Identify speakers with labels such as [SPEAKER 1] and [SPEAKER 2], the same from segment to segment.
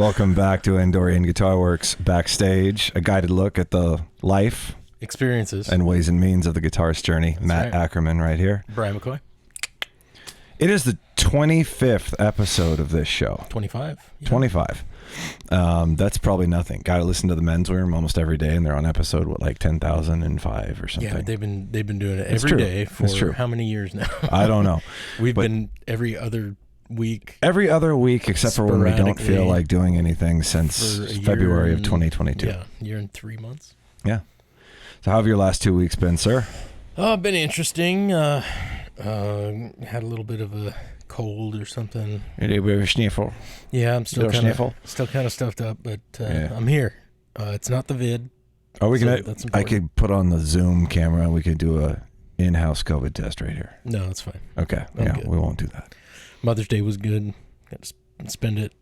[SPEAKER 1] Welcome back to Andorian Guitar Works Backstage, a guided look at the life,
[SPEAKER 2] experiences,
[SPEAKER 1] and ways and means of the guitarist journey.
[SPEAKER 2] That's
[SPEAKER 1] Matt
[SPEAKER 2] right.
[SPEAKER 1] Ackerman right here.
[SPEAKER 2] Brian McCoy.
[SPEAKER 1] It is the 25th episode of this show.
[SPEAKER 2] 25. Yeah.
[SPEAKER 1] 25. That's probably nothing. Got to listen to the Men's Room almost every day, and they're on episode, what, like 10,005 or something?
[SPEAKER 2] Yeah, they've been doing it every day for how many years now?
[SPEAKER 1] I don't know.
[SPEAKER 2] We've been every other week.
[SPEAKER 1] Every other week, except for when we don't feel like doing anything since February of 2022.
[SPEAKER 2] Yeah, year and 3 months.
[SPEAKER 1] Yeah. So how have your last 2 weeks been, sir?
[SPEAKER 2] Oh, been interesting. Had a little bit of a cold or something.
[SPEAKER 1] A little bit of a sniffle.
[SPEAKER 2] Yeah, I'm still kind of stuffed up, but I'm here. It's not the vid.
[SPEAKER 1] Are we gonna?
[SPEAKER 2] That's
[SPEAKER 1] I could put on the Zoom camera and we could do a in-house COVID test right here.
[SPEAKER 2] No, it's fine.
[SPEAKER 1] Okay.
[SPEAKER 2] I'm
[SPEAKER 1] yeah,
[SPEAKER 2] good.
[SPEAKER 1] we won't do that.
[SPEAKER 2] Mother's Day was good. Got to spend it,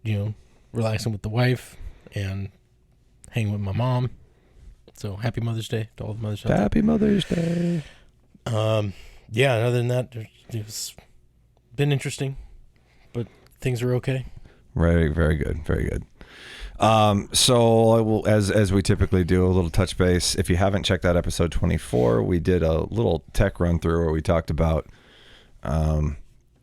[SPEAKER 2] relaxing with the wife and hanging with my mom. So happy Mother's Day to all the mothers out there.
[SPEAKER 1] Happy Mother's Day.
[SPEAKER 2] Yeah, other than that, it's been interesting, but things are okay.
[SPEAKER 1] Very, very good. Very good. So I will, as we typically do, a little touch base. If you haven't checked out episode 24, we did a little tech run through where we talked about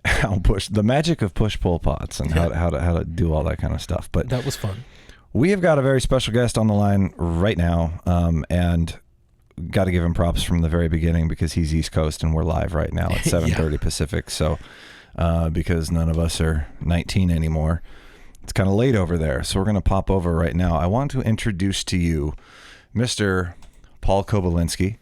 [SPEAKER 1] how the magic of push-pull pots and how to do all that kind of stuff. But
[SPEAKER 2] that was fun.
[SPEAKER 1] We have got a very special guest on the line right now, and got to give him props from the very beginning because he's East Coast and we're live right now at 7:30 Pacific. So because none of us are 19 anymore, it's kind of late over there. So we're going to pop over right now. I want to introduce to you Mr. Paul Kobylensky.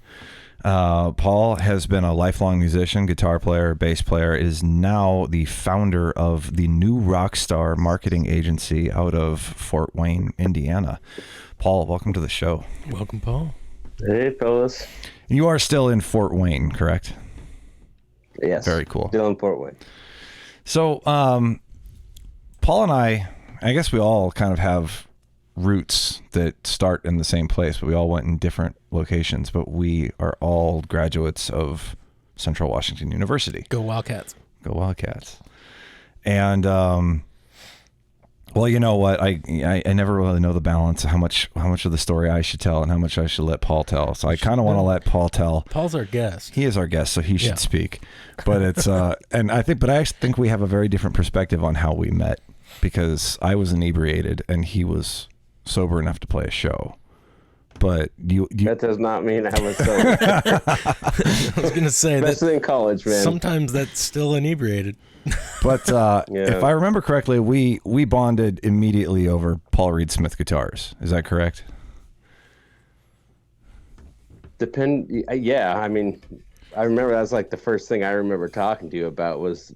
[SPEAKER 1] Paul has been a lifelong musician, guitar player, bass player, is now the founder of the New Rockstar marketing agency out of Fort Wayne, Indiana. Paul, welcome to the show.
[SPEAKER 2] Welcome, Paul.
[SPEAKER 3] Hey, fellas.
[SPEAKER 1] You are still in Fort Wayne, correct?
[SPEAKER 3] Yes.
[SPEAKER 1] Very cool.
[SPEAKER 3] Still in Fort Wayne.
[SPEAKER 1] So, Paul and I guess we all kind of have roots that start in the same place, but we all went in different locations, but we are all graduates of Central Washington University.
[SPEAKER 2] Go Wildcats.
[SPEAKER 1] Go Wildcats. And, well, you know what? I never really know the balance of how much of the story I should tell and how much I should let Paul tell. So I kind of want to let Paul tell.
[SPEAKER 2] Paul's our guest.
[SPEAKER 1] He is our guest, so he should speak. But it's and I think we have a very different perspective on how we met because I was inebriated and he was sober enough to play a show. But you
[SPEAKER 3] that does not mean I was sober.
[SPEAKER 2] I was gonna say
[SPEAKER 3] especially in college, man.
[SPEAKER 2] Sometimes that's still inebriated.
[SPEAKER 1] But if I remember correctly, we bonded immediately over Paul Reed Smith guitars. Is that correct?
[SPEAKER 3] Yeah. I mean, I remember that was like the first thing I remember talking to you about was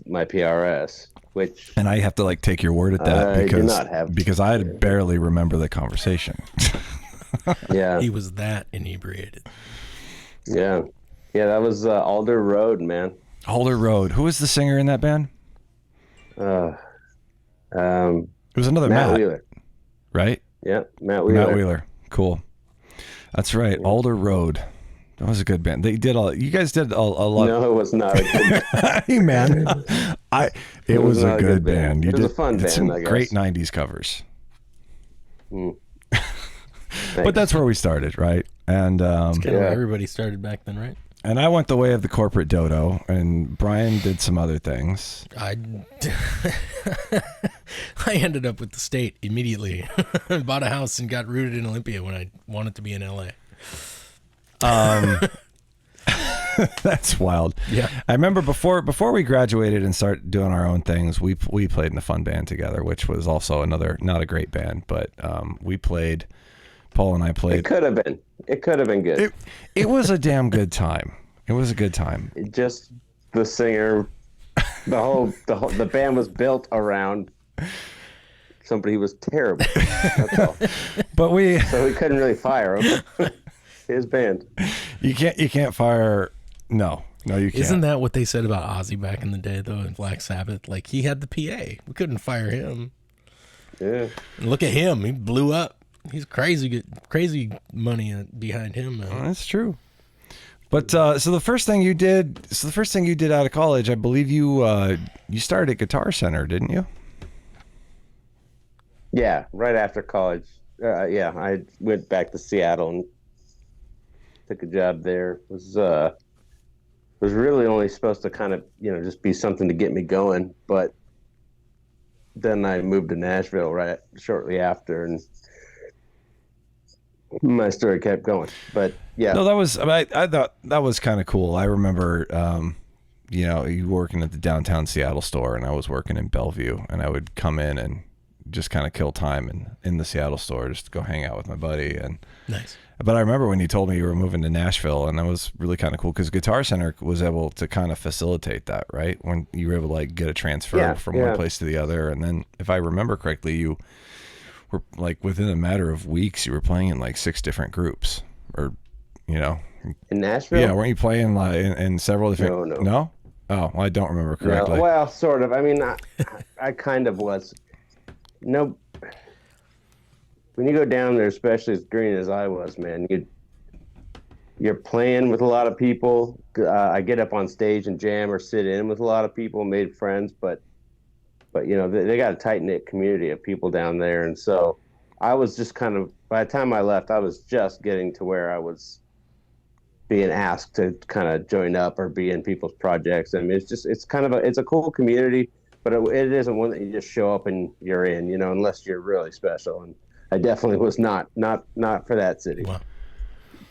[SPEAKER 3] my PRS, which.
[SPEAKER 1] And I have to take your word at that because I barely remember the conversation.
[SPEAKER 3] Yeah.
[SPEAKER 2] He was that inebriated.
[SPEAKER 3] Yeah. Yeah, that was Alder Road, man.
[SPEAKER 1] Alder Road. Who was the singer in that band?
[SPEAKER 3] It
[SPEAKER 1] was another Matt
[SPEAKER 3] Wheeler.
[SPEAKER 1] Right?
[SPEAKER 3] Yeah, Matt Wheeler.
[SPEAKER 1] Matt Wheeler. Cool. That's right. Yeah. Alder Road. That was a good band. You guys did a lot.
[SPEAKER 3] No, it was not a good band.
[SPEAKER 1] Hey, man. It was a good band.
[SPEAKER 3] It was a fun band,
[SPEAKER 1] some
[SPEAKER 3] I guess.
[SPEAKER 1] Great 90s covers.
[SPEAKER 3] Mm.
[SPEAKER 1] But that's where we started, right? And
[SPEAKER 2] it's kind of where everybody started back then, right?
[SPEAKER 1] And I went the way of the corporate dodo, and Brian did some other things.
[SPEAKER 2] I ended up with the state immediately. Bought a house and got rooted in Olympia when I wanted to be in LA.
[SPEAKER 1] That's wild.
[SPEAKER 2] Yeah.
[SPEAKER 1] I remember before we graduated and started doing our own things, we played in a fun band together, which was also not a great band, but we played. Paul and I played.
[SPEAKER 3] It could have been good.
[SPEAKER 1] It was a damn good time. It was a good time.
[SPEAKER 3] Just the singer, the band was built around somebody who was terrible. That's all. So we couldn't really fire him. His band.
[SPEAKER 1] You can't fire. No, you can't.
[SPEAKER 2] Isn't that what they said about Ozzy back in the day, though, in Black Sabbath? Like, he had the PA. We couldn't fire him.
[SPEAKER 3] Yeah.
[SPEAKER 2] And look at him. He blew up. He's crazy money behind him now.
[SPEAKER 1] That's true. But so the first thing you did out of college, I believe you started at Guitar Center, didn't you?
[SPEAKER 3] Yeah, right after college. Yeah, I went back to Seattle and took a job there. Was really only supposed to kind of, just be something to get me going, but then I moved to Nashville right shortly after, and my story kept going. But yeah,
[SPEAKER 1] No, that was, I thought that was kind of cool. I remember, you working at the downtown Seattle store, and I was working in Bellevue, and I would come in and just kind of kill time in the Seattle store, just to go hang out with my buddy. And
[SPEAKER 2] Nice.
[SPEAKER 1] But I remember when you told me you were moving to Nashville, and that was really kind of cool because Guitar Center was able to kind of facilitate that, right? When you were able to like get a transfer from one place to the other. And then if I remember correctly, you were like within a matter of weeks, you were playing in like 6 different groups, or,
[SPEAKER 3] in Nashville.
[SPEAKER 1] Yeah, weren't you playing like in several different? No. Oh, well, I don't remember correctly.
[SPEAKER 3] No, well, sort of. I mean, I kind of was. No, when you go down there, especially as green as I was, man, you're playing with a lot of people. I get up on stage and jam or sit in with a lot of people, made friends, but they got a tight knit community of people down there, and so I was just kind of, by the time I left, I was just getting to where I was being asked to kind of join up or be in people's projects. I mean, it's kind of it's a cool community, but it isn't one that you just show up and you're in, unless you're really special. And I definitely was not for that city.
[SPEAKER 2] Wow.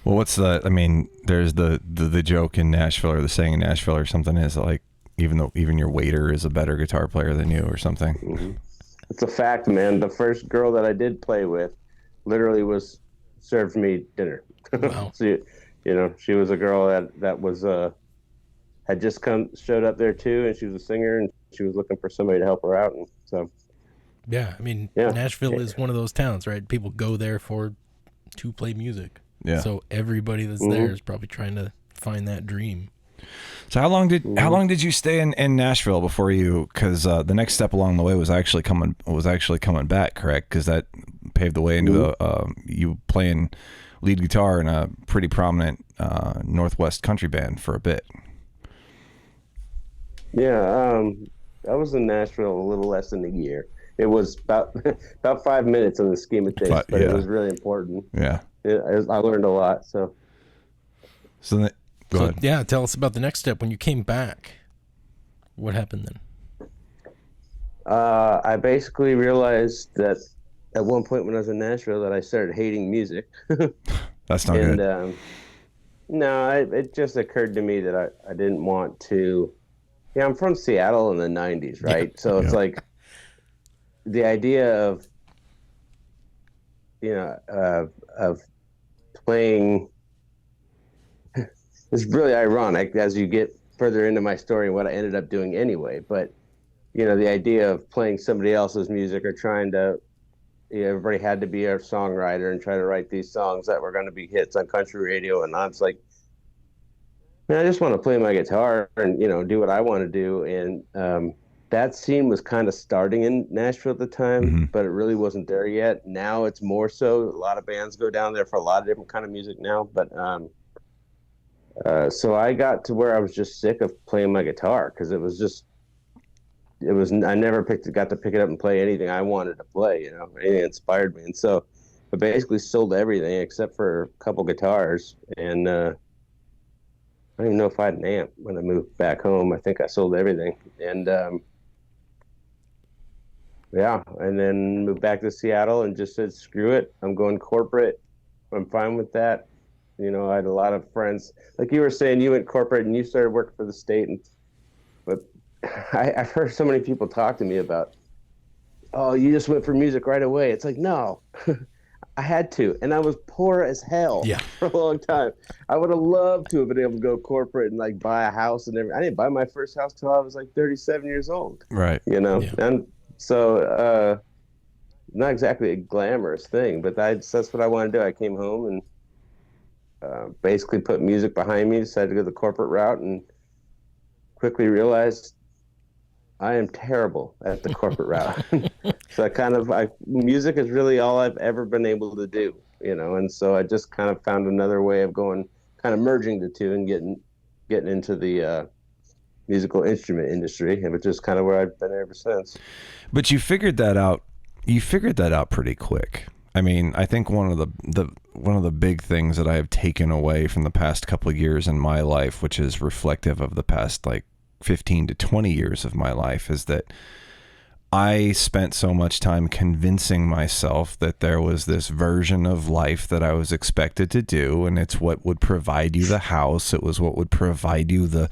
[SPEAKER 1] Well, there's the joke in Nashville, or the saying in Nashville or something, is like, even your waiter is a better guitar player than you, or something.
[SPEAKER 3] Mm-hmm. It's a fact, man. The first girl that I did play with literally served me dinner.
[SPEAKER 2] Wow.
[SPEAKER 3] She was a girl that was had just showed up there too, and she was a singer, and she was looking for somebody to help her out, and so.
[SPEAKER 2] Yeah, I mean, Nashville is one of those towns, right? People go there to play music.
[SPEAKER 1] Yeah.
[SPEAKER 2] So everybody that's there is probably trying to find that dream.
[SPEAKER 1] So how long did you stay in Nashville before you? Because the next step along the way was actually coming back, correct? Because that paved the way into you playing lead guitar in a pretty prominent Northwest country band for a bit.
[SPEAKER 3] Yeah, I was in Nashville a little less than a year. It was about 5 minutes in the scheme of things, but it was really important.
[SPEAKER 1] Yeah,
[SPEAKER 3] I learned a lot. So
[SPEAKER 1] go ahead.
[SPEAKER 2] Yeah, tell us about the next step when you came back. What happened then?
[SPEAKER 3] I basically realized that at one point when I was in Nashville that I started hating music.
[SPEAKER 1] That's not good.
[SPEAKER 3] No, it just occurred to me that I didn't want to. Yeah, I'm from Seattle in the 90s, right? Yeah. So it's like the idea of, of playing. It's really ironic as you get further into my story and what I ended up doing anyway. But, the idea of playing somebody else's music or trying to, everybody had to be a songwriter and try to write these songs that were going to be hits on country radio. And I was like, man, I just want to play my guitar and, do what I want to do. And that scene was kind of starting in Nashville at the time, but it really wasn't there yet. Now it's more so. A lot of bands go down there for a lot of different kind of music now. But so I got to where I was just sick of playing my guitar because I never got to pick it up and play anything I wanted to play, anything that inspired me. And so I basically sold everything except for a couple guitars. And I don't even know if I had an amp when I moved back home. I think I sold everything. And and then moved back to Seattle and just said, screw it. I'm going corporate. I'm fine with that. I had a lot of friends. Like you were saying, you went corporate and you started working for the state. But I've heard so many people talk to me about, oh, you just went for music right away. It's like, no, I had to. And I was poor as hell for a long time. I would have loved to have been able to go corporate and like buy a house and everything. I didn't buy my first house till I was like 37 years old.
[SPEAKER 1] Right.
[SPEAKER 3] And so not exactly a glamorous thing, but that's what I wanted to do. I came home and basically put music behind me, decided to go the corporate route, and quickly realized I am terrible at the corporate route. So music is really all I've ever been able to do, and so I just kind of found another way of going, kind of merging the two and getting into the musical instrument industry, which is kind of where I've been ever since.
[SPEAKER 1] But you figured that out you figured that out pretty quick. I mean, I think one of the big things that I have taken away from the past couple of years in my life, which is reflective of the past like 15 to 20 years of my life, is that I spent so much time convincing myself that there was this version of life that I was expected to do, and it's what would provide you the house. It was what would provide you the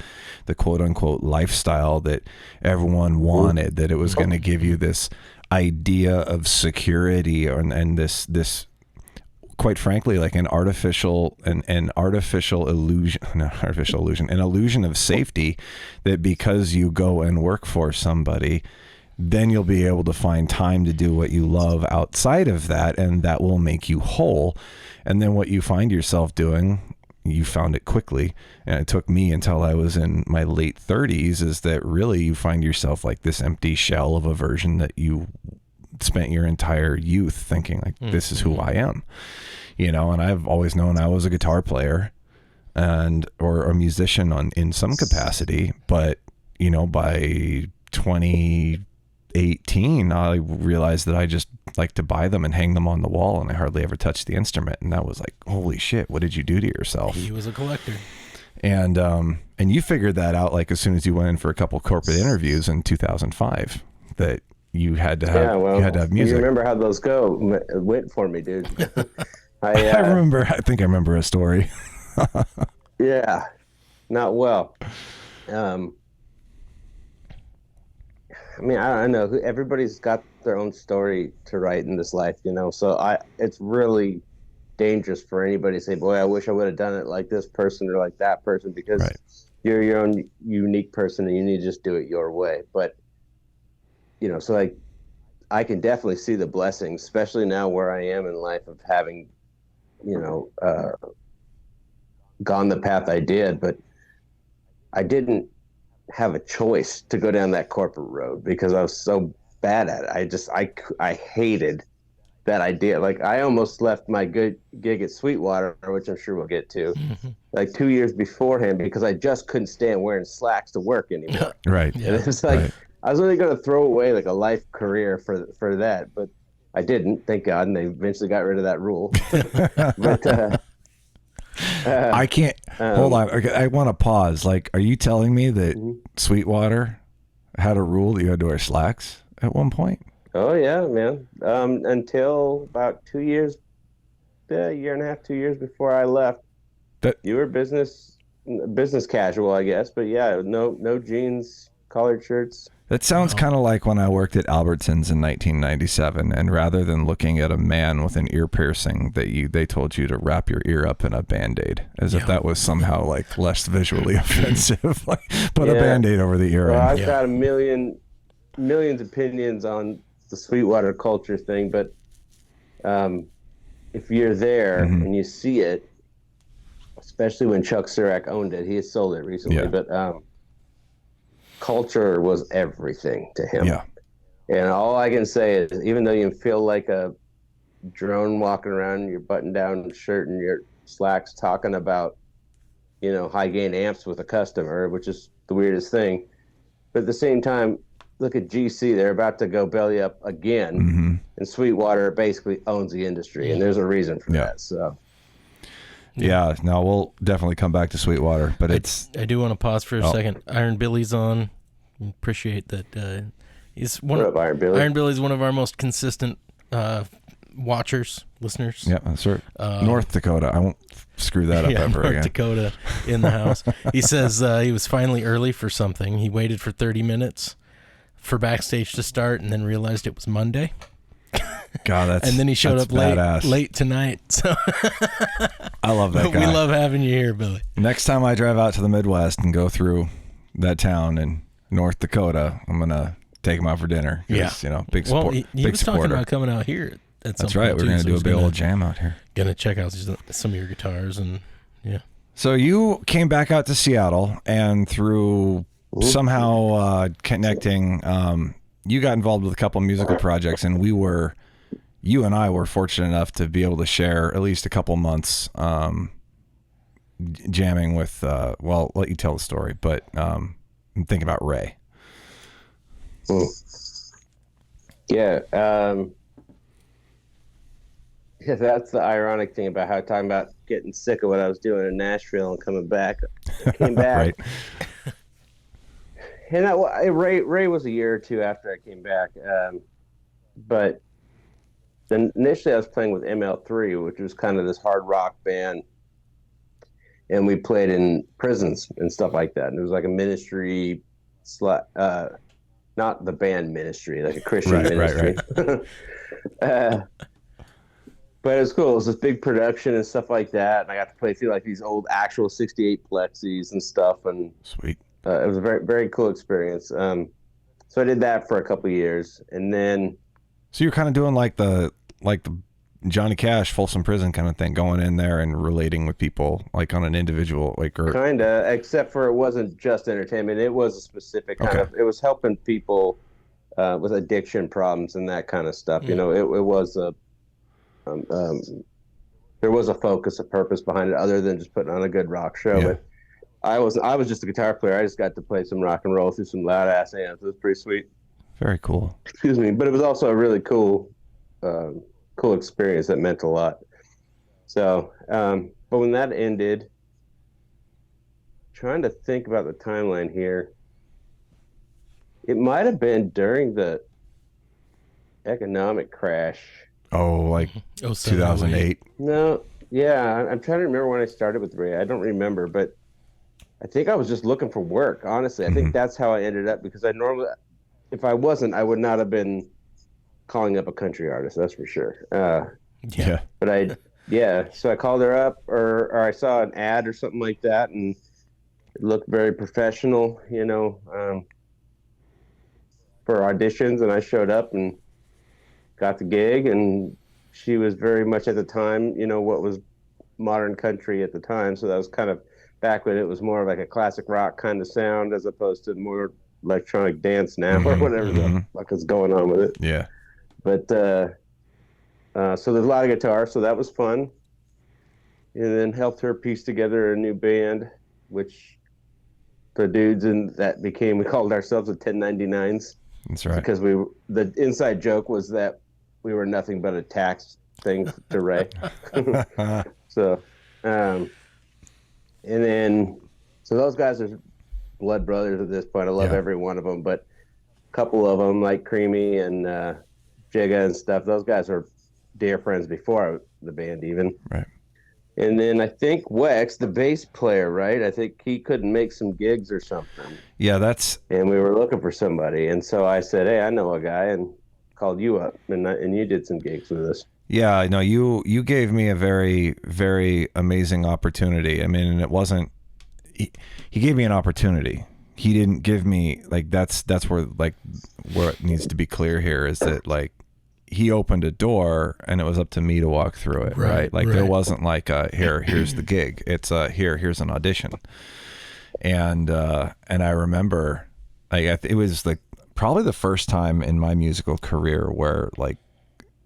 [SPEAKER 1] quote unquote lifestyle that everyone wanted, that it was going to give you this idea of security and this quite frankly like an artificial illusion, an illusion of safety, that because you go and work for somebody, then you'll be able to find time to do what you love outside of that, and that will make you whole. And then what you find yourself doing, you found it quickly, and it took me until I was in my late 30s, is that really you find yourself like this empty shell of a version that you spent your entire youth thinking like, this is who I am, you know. And I've always known I was a guitar player or a musician in some capacity, but you know, by 2018 I realized that I just like to buy them and hang them on the wall, and I hardly ever touched the instrument. And that was like, holy shit, what did you do to yourself?
[SPEAKER 2] He was a collector.
[SPEAKER 1] And you figured that out like as soon as you went in for a couple corporate interviews in 2005, that you had to have, you had to have music.
[SPEAKER 3] You remember how those went for me, dude. I
[SPEAKER 1] think I remember a story.
[SPEAKER 3] Yeah, not well. I mean, I don't know. Everybody's got their own story to write in this life, you know. So it's really dangerous for anybody to say, "Boy, I wish I would have done it like this person or like that person," because you're your own unique person and you need to just do it your way. But you know, so like, I can definitely see the blessings, especially now where I am in life, of having, you know, gone the path I did. But I didn't have a choice to go down that corporate road because I was so bad at it. I hated that idea. Like, I almost left my good gig at Sweetwater, which I'm sure we'll get to, like 2 years beforehand, because I just couldn't stand wearing slacks to work anymore.
[SPEAKER 1] Right.
[SPEAKER 3] And it was like, I was only going to throw away like a life career for that, but I didn't, thank God. And they eventually got rid of that rule. But,
[SPEAKER 1] I can't hold on. Okay, I want to pause. Like, are you telling me that Sweetwater had a rule that you had to wear slacks at one point?
[SPEAKER 3] Oh yeah, man. Until about 2 years, a year and a half, 2 years before I left, you were business casual, I guess. But yeah, no jeans, collared shirts.
[SPEAKER 1] That sounds kind of like when I worked at Albertsons in 1997, and rather than looking at a man with an ear piercing, they told you to wrap your ear up in a Band-Aid, as if that was somehow like less visually offensive. Like, put a Band-Aid over the ear.
[SPEAKER 3] Well, I've got millions opinions on the Sweetwater culture thing, but if you're there and you see it, especially when Chuck Surak owned it, he has sold it recently, but culture was everything to him. Yeah. And all I can say is, even though you feel like a drone walking around in your button-down shirt and your slacks talking about, you know, high-gain amps with a customer, which is the weirdest thing, but at the same time, look at GC. They're about to go belly up again, and Sweetwater basically owns the industry, and there's a reason for that. So.
[SPEAKER 1] Yeah, no, we'll definitely come back to Sweetwater, but
[SPEAKER 2] I do want to pause for a second. Iron Billy's on. Appreciate that. He's one of Iron Billy. Iron Billy's one of our most consistent watchers, listeners.
[SPEAKER 1] Yeah, that's right. North Dakota. I won't screw that up ever again.
[SPEAKER 2] North Dakota in the house. He says he was finally early for something. He waited for 30 minutes for backstage to start, and then realized it was Monday.
[SPEAKER 1] God,
[SPEAKER 2] and then he showed up late tonight. So
[SPEAKER 1] I love that guy.
[SPEAKER 2] We love having you here, Billy.
[SPEAKER 1] Next time I drive out to the Midwest and go through that town in North Dakota, I'm gonna take him out for dinner.
[SPEAKER 2] Yeah,
[SPEAKER 1] you know, big support.
[SPEAKER 2] Well, he was
[SPEAKER 1] supporter.
[SPEAKER 2] talking about coming out here.
[SPEAKER 1] That's right. We're gonna do a big old jam out here.
[SPEAKER 2] Gonna check out some of your guitars and
[SPEAKER 1] So you came back out to Seattle, and through somehow connecting, you got involved with a couple of musical projects, and you and I were fortunate enough to be able to share at least a couple months jamming with, well, I'll let you tell the story, but I'm thinking about Ray.
[SPEAKER 3] Yeah. Yeah, that's the ironic thing about how talking about getting sick of what I was doing in Nashville and coming back. I came back.
[SPEAKER 1] Right.
[SPEAKER 3] And Ray was a year or two after I came back. But then initially I was playing with ML3, which was kind of this hard rock band. And we played in prisons and stuff like that. And it was like a ministry, not the band ministry, like a Christian ministry. Right. But it was cool. It was this big production and stuff like that. And I got to play through like these old actual 68 plexis and stuff. And
[SPEAKER 1] sweet.
[SPEAKER 3] It was a very, very cool experience. So I did that for a couple of years. And then.
[SPEAKER 1] So you're kind of doing like the Johnny Cash, Folsom Prison kind of thing, going in there and relating with people like on an individual,
[SPEAKER 3] kind of, except for it wasn't just entertainment. It was a specific kind of, it was helping people with addiction problems and that kind of stuff. You know, it was there was a focus, a purpose behind it, other than just putting on a good rock show. But I was just a guitar player. I just got to play some rock and roll through some loud ass amps. It was pretty sweet.
[SPEAKER 1] Very cool.
[SPEAKER 3] Excuse me, but it was also a really cool experience that meant a lot. So, but when that ended, trying to think about the timeline here, it might have been during the economic crash.
[SPEAKER 1] Oh, like 2008?
[SPEAKER 3] No, yeah. I'm trying to remember when I started with Ray. I don't remember, but I think I was just looking for work, honestly. I think that's how I ended up, because I normally, if I wasn't, I would not have been calling up a country artist, that's for sure.
[SPEAKER 1] Yeah.
[SPEAKER 3] But so I called her up, or I saw an ad or something like that, and it looked very professional, you know, for auditions, and I showed up and got the gig, and she was very much at the time, you know, what was modern country at the time. So that was kind of back when it was more like a classic rock kind of sound, as opposed to more electronic dance now, or whatever the fuck is going on with it.
[SPEAKER 1] Yeah.
[SPEAKER 3] But so there's a lot of guitar, so that was fun. And then helped her piece together a new band, which the dudes in that we called ourselves the 1099s.
[SPEAKER 1] That's right.
[SPEAKER 3] Because the inside joke was that we were nothing but a tax thing to Ray. So, and then, so those guys are blood brothers at this point. I love every one of them, but a couple of them, like Creamy and Jigga and stuff, those guys are dear friends before the band even.
[SPEAKER 1] Right.
[SPEAKER 3] And then I think Wex, the bass player, right? I think he couldn't make some gigs or something.
[SPEAKER 1] Yeah,
[SPEAKER 3] and we were looking for somebody. And so I said, hey, I know a guy, and called you up, and you did some gigs with us. Yeah,
[SPEAKER 1] I know you gave me a very, very amazing opportunity. I mean, it wasn't, he gave me an opportunity. He didn't give me, like, that's where it needs to be clear here, is that, like, he opened a door and it was up to me to walk through it, right? Like, there wasn't like here's the gig. It's here's an audition. And I remember, it was like probably the first time in my musical career where like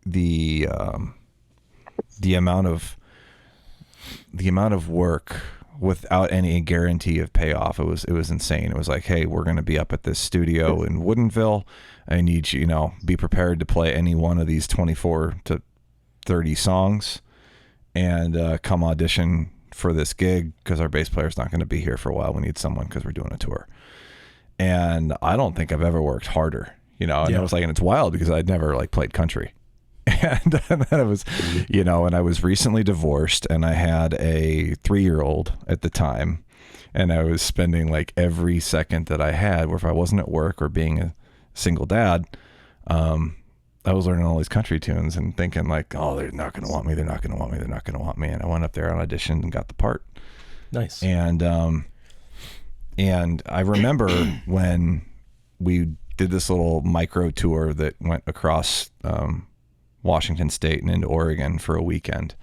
[SPEAKER 1] the amount of work without any guarantee of payoff, it was insane. It was like, hey, we're going to be up at this studio in Woodinville. I need you, be prepared to play any one of these 24 to 30 songs and come audition for this gig, because our bass player's not going to be here for a while. We need someone because we're doing a tour. And I don't think I've ever worked harder, and it was like, and it's wild because I'd never like played country. And then it was, and I was recently divorced, and I had a 3-year-old at the time, and I was spending like every second that I had, where if I wasn't at work or being a single dad, I was learning all these country tunes and thinking like, oh, they're not going to want me. They're not going to want me. They're not going to want me. And I went up there and auditioned and got the part.
[SPEAKER 2] Nice.
[SPEAKER 1] And I remember when we did this little micro tour that went across, Washington State and into Oregon for a weekend.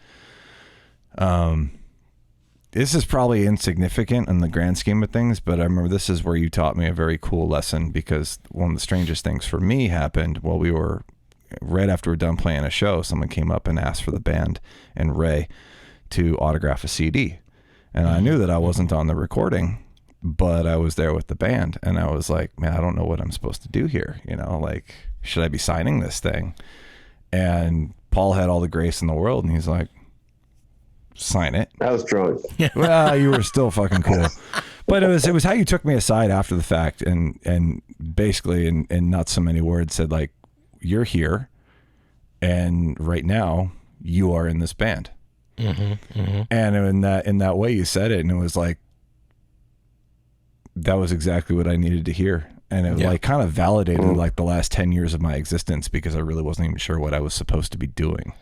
[SPEAKER 1] This is probably insignificant in the grand scheme of things, but I remember this is where you taught me a very cool lesson, because one of the strangest things for me happened while we were right after we were done playing a show. Someone came up and asked for the band and Ray to autograph a CD. And I knew that I wasn't on the recording, but I was there with the band, and I was like, man, I don't know what I'm supposed to do here. Like, should I be signing this thing? And Paul had all the grace in the world, and he's like, sign it.
[SPEAKER 3] I was drunk.
[SPEAKER 1] Well, you were still fucking cool. But it was how you took me aside after the fact and basically in not so many words said, like, you're here and right now you are in this band. And in that way you said it, and it was like, that was exactly what I needed to hear. And it like kind of validated like the last 10 years of my existence, because I really wasn't even sure what I was supposed to be doing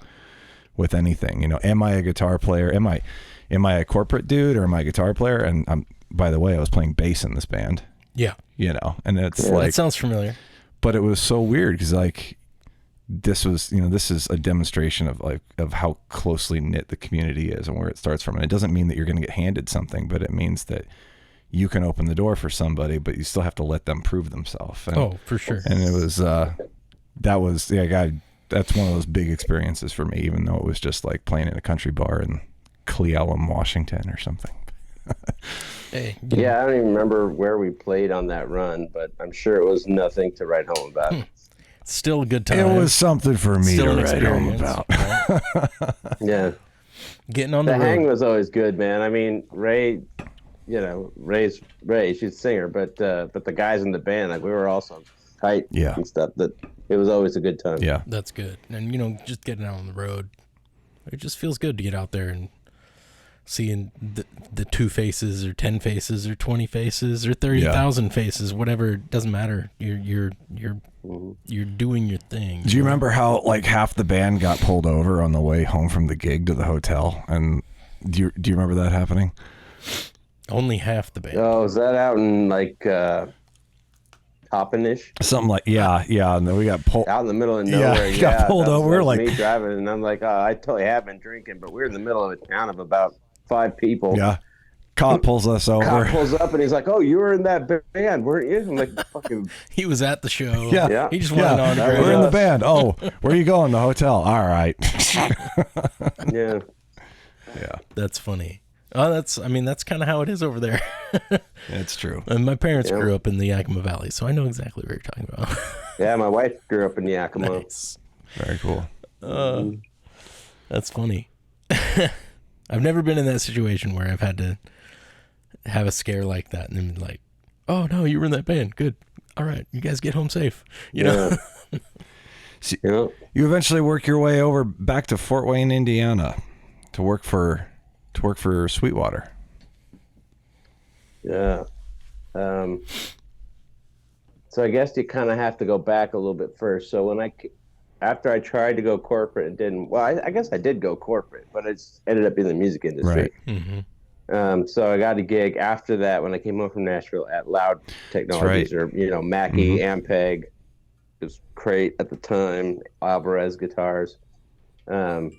[SPEAKER 1] with anything. You know, am I a guitar player? Am I a corporate dude, or am I a guitar player? And by the way, I was playing bass in this band.
[SPEAKER 2] Yeah.
[SPEAKER 1] You know, and it's like,
[SPEAKER 2] that sounds familiar.
[SPEAKER 1] But it was so weird because like this was, you know, this is a demonstration of how closely knit the community is and where it starts from. And it doesn't mean that you're going to get handed something, but it means that you can open the door for somebody, but you still have to let them prove themselves.
[SPEAKER 2] Oh, for sure.
[SPEAKER 1] And it was, that's one of those big experiences for me, even though it was just like playing in a country bar in Cle Elum, Washington or something.
[SPEAKER 3] Yeah, I don't even remember where we played on that run, but I'm sure it was nothing to write home about.
[SPEAKER 2] Still a good time.
[SPEAKER 1] It was something for me to write home about.
[SPEAKER 3] Yeah.
[SPEAKER 2] Getting on the road.
[SPEAKER 3] hang was always good, man. I mean, Ray, you know, Ray's Ray, she's a singer, but the guys in the band, like, we were also tight and stuff. That it was always a good time.
[SPEAKER 1] Yeah.
[SPEAKER 2] That's good. And, you know, just getting out on the road, it just feels good to get out there and seeing the 2 faces or 10 faces or 20 faces or 30,000 faces, whatever. It doesn't matter. You're doing your thing.
[SPEAKER 1] Do you remember how like half the band got pulled over on the way home from the gig to the hotel? And do you remember that happening?
[SPEAKER 2] Only half the band.
[SPEAKER 3] Oh, is that out in like Toppenish?
[SPEAKER 1] Something like and then we got pulled
[SPEAKER 3] out in the middle of nowhere.
[SPEAKER 1] Yeah, got pulled over. Like
[SPEAKER 3] me driving, and I'm like, oh, I totally have been drinking, but we're in the middle of a town of about 5 people.
[SPEAKER 1] Yeah. Cop pulls us over.
[SPEAKER 3] Cop pulls up and he's like, "Oh, you were in that band, weren't you?" I'm like, "Fucking."
[SPEAKER 2] He was at the show.
[SPEAKER 1] Yeah.
[SPEAKER 2] He just wanted on.
[SPEAKER 1] We're in the band. Oh, where are you going? The hotel. All right.
[SPEAKER 3] Yeah.
[SPEAKER 2] That's funny. Oh, that's kind of how it is over there.
[SPEAKER 1] It's true.
[SPEAKER 2] And my parents grew up in the Yakima Valley, so I know exactly what you're talking about.
[SPEAKER 3] Yeah, my wife grew up in Yakima.
[SPEAKER 2] Nice.
[SPEAKER 1] Very cool.
[SPEAKER 2] That's funny. I've never been in that situation where I've had to have a scare like that and then be like, oh no, you were in that band. Good. All right. You guys get home safe. You know?
[SPEAKER 1] So, you eventually work your way over back to Fort Wayne, Indiana to work for Sweetwater.
[SPEAKER 3] Yeah. So I guess you kind of have to go back a little bit first. So after I tried to go corporate and didn't, well, I guess I did go corporate, but it ended up in the music industry.
[SPEAKER 1] Right.
[SPEAKER 3] So I got a gig after that when I came home from Nashville at Loud Technologies, or, you know, Mackie, Ampeg. It was Crate at the time, Alvarez guitars. And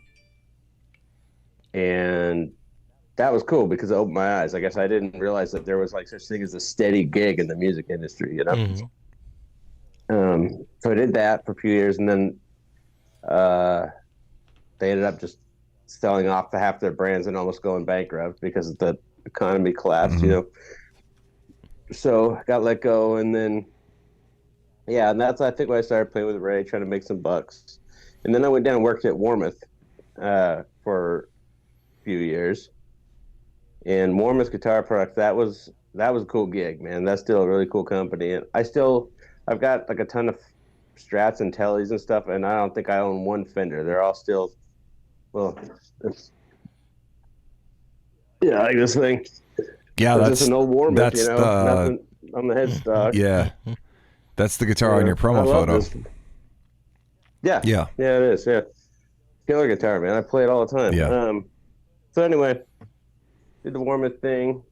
[SPEAKER 3] that was cool because it opened my eyes. I guess I didn't realize that there was like such thing as a steady gig in the music industry, you know? So I did that for a few years, and then they ended up just selling off half their brands and almost going bankrupt because the economy collapsed, you know. So I got let go, and then and that's I think when I started playing with Ray, trying to make some bucks. And then I went down and worked at Warmoth for a few years. And Warmoth Guitar Products, that was a cool gig, man. That's still a really cool company, and I've got like a ton of Strats and Tellys and stuff, and I don't think I own one Fender. They're all still, like this thing.
[SPEAKER 1] Yeah, that's
[SPEAKER 3] just an old Warmoth,
[SPEAKER 1] that's
[SPEAKER 3] you know, nothing on the headstock.
[SPEAKER 1] Yeah, that's the guitar on your promo photo.
[SPEAKER 3] Yeah, it is. Yeah, killer guitar, man. I play it all the time.
[SPEAKER 1] Yeah.
[SPEAKER 3] So anyway, did the Warmoth thing.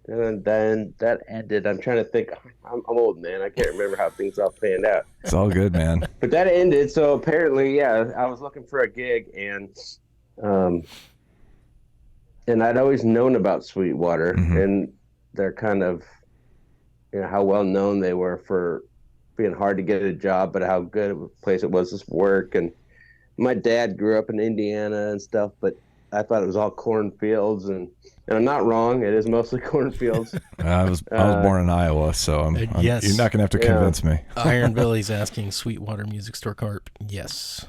[SPEAKER 3] And then that ended. I'm trying to think. I'm old, man. I can't remember how things all panned out.
[SPEAKER 1] It's all good, man.
[SPEAKER 3] But that ended. So apparently, I was looking for a gig, and I'd always known about Sweetwater, and they're kind of, you know, how well known they were for being hard to get a job, but how good of a place it was to work. And my dad grew up in Indiana and stuff, but I thought it was all cornfields, and I'm not wrong. It is mostly cornfields.
[SPEAKER 1] I was born in Iowa, so
[SPEAKER 2] yes.
[SPEAKER 1] You're not going to have to convince me.
[SPEAKER 2] Iron Billy's asking Sweetwater Music Store Carp. Yes.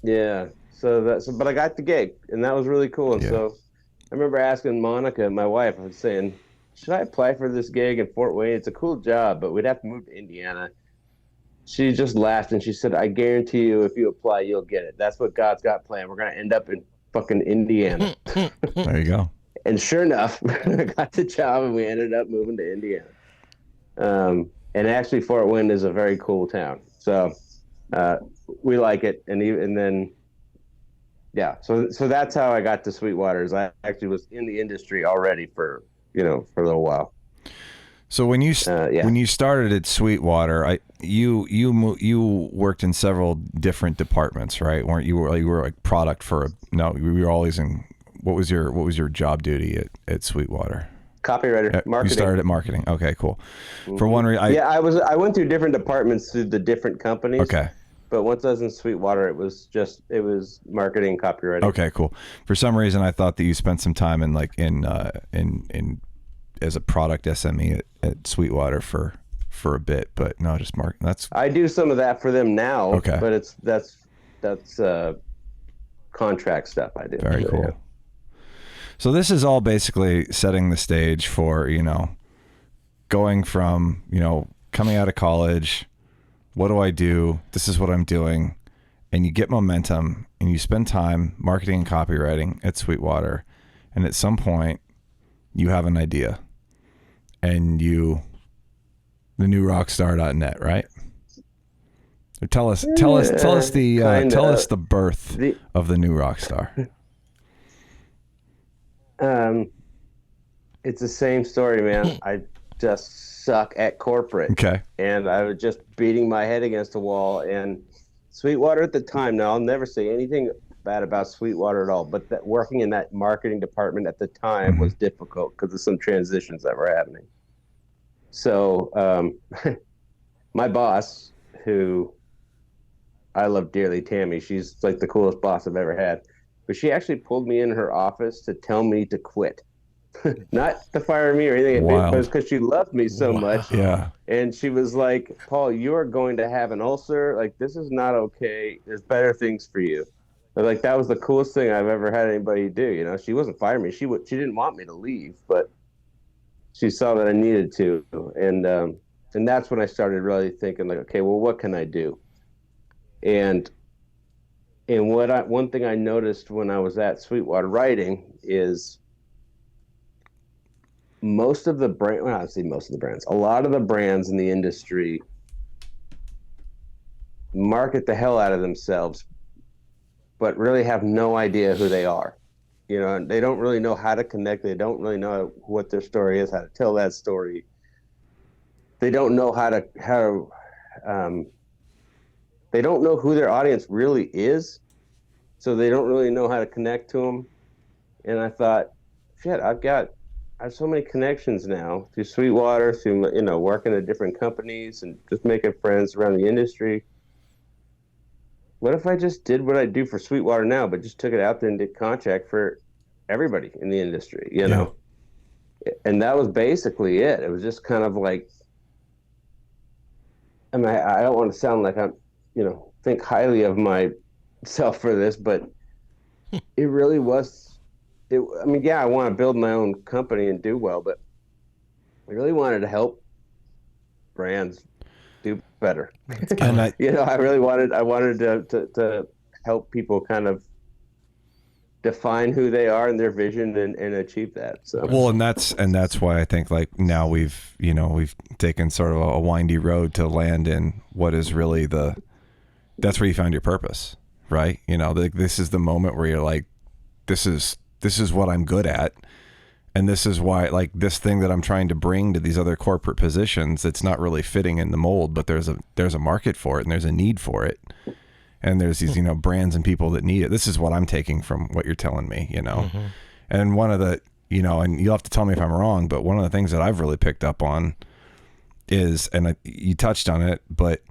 [SPEAKER 3] Yeah. But I got the gig, and that was really cool. And so I remember asking Monica, my wife, I was saying, should I apply for this gig in Fort Wayne? It's a cool job, but we'd have to move to Indiana. She just laughed and she said, I guarantee you if you apply, you'll get it. That's what God's got planned. We're going to end up in fucking Indiana.
[SPEAKER 1] There you go.
[SPEAKER 3] And sure enough, I got the job and we ended up moving to Indiana. And actually, Fort Wayne is a very cool town. So we like it. And then, yeah, so that's how I got to Sweetwater. Is I actually was in the industry already for a little while.
[SPEAKER 1] So when you started at Sweetwater, you worked in several different departments, right? Weren't you? You were like product we were always in. What was your job duty at Sweetwater?
[SPEAKER 3] Copywriter, marketing.
[SPEAKER 1] You started at marketing. Okay, cool.
[SPEAKER 3] Mm-hmm.
[SPEAKER 1] For one reason,
[SPEAKER 3] I went through different departments through the different companies.
[SPEAKER 1] Okay.
[SPEAKER 3] But once I was in Sweetwater, it was marketing, copywriting.
[SPEAKER 1] Okay, cool. For some reason, I thought that you spent some time in as a product SME at Sweetwater for a bit, but no, just
[SPEAKER 3] I do some of that for them now.
[SPEAKER 1] Okay.
[SPEAKER 3] But that's contract stuff I do.
[SPEAKER 1] Very cool. Yeah. So this is all basically setting the stage for, going from, coming out of college, what do I do? This is what I'm doing. And you get momentum and you spend time marketing and copywriting at Sweetwater. And at some point you have an idea and the new rockstar.net, right? Tell us the birth of the new rockstar.
[SPEAKER 3] It's the same story, man. I just suck at corporate.
[SPEAKER 1] Okay.
[SPEAKER 3] And I was just beating my head against the wall. And Sweetwater at the time, now I'll never say anything bad about Sweetwater at all, but working in that marketing department at the time was difficult because of some transitions that were happening. So my boss, who I love dearly, Tammy, she's like the coolest boss I've ever had. But she actually pulled me in her office to tell me to quit. Not to fire me or anything, but it was because she loved me so much.
[SPEAKER 1] Yeah.
[SPEAKER 3] And she was like, Paul, you are going to have an ulcer. Like, this is not okay. There's better things for you. But like, that was the coolest thing I've ever had anybody do. She wasn't firing me. She didn't want me to leave, but she saw that I needed to. And that's when I started really thinking like, okay, well, what can I do? And one thing I noticed when I was at Sweetwater writing is a lot of the brands in the industry market the hell out of themselves, but really have no idea who they are. And they don't really know how to connect. They don't really know what their story is, how to tell that story. They don't know they don't know who their audience really is, so they don't really know how to connect to them. And I thought, shit, I have so many connections now through Sweetwater, through working at different companies and just making friends around the industry. What if I just did what I do for Sweetwater now, but just took it out there and did contract for everybody in the industry, know? And that was basically it. It was just kind of like, I mean, I don't want to sound like I'm, think highly of myself for this, but it really was. I want to build my own company and do well, but I really wanted to help brands do better.
[SPEAKER 1] And
[SPEAKER 3] I really wanted to help people kind of define who they are and their vision and achieve that. So
[SPEAKER 1] well, and that's why I think like now we've taken sort of a windy road to land in what is really that's where you found your purpose, right? This is the moment where you're like, this is what I'm good at. And this is why, like, this thing that I'm trying to bring to these other corporate positions, it's not really fitting in the mold, but there's a market for it and there's a need for it. And there's these, brands and people that need it. This is what I'm taking from what you're telling me,
[SPEAKER 2] Mm-hmm.
[SPEAKER 1] And one of the, and you'll have to tell me if I'm wrong, but one of the things that I've really picked up on is, and you touched on it, but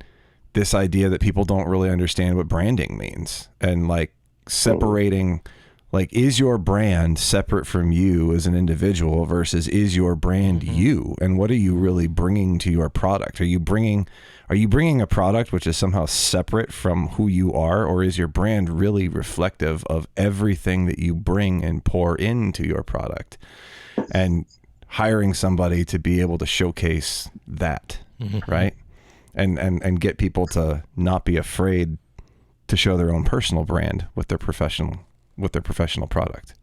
[SPEAKER 1] this idea that people don't really understand what branding means, and like separating Like, is your brand separate from you as an individual versus is your brand you? And what are you really bringing to your product? Are you bringing a product which is somehow separate from who you are, or is your brand really reflective of everything that you bring and pour into your product? And hiring somebody to be able to showcase that, right? And get people to not be afraid to show their own personal brand with their professional product.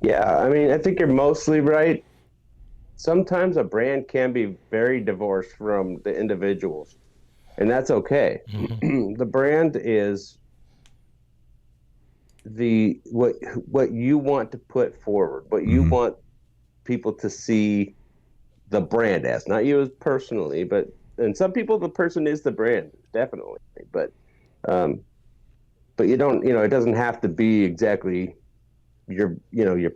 [SPEAKER 3] Yeah, I mean, I think you're mostly right. Sometimes a brand can be very divorced from the individuals, and that's okay. The brand is what you want to put forward, what you want people to see the brand as, not you as personally, but and some people the person is the brand, definitely, but you don't, it doesn't have to be exactly your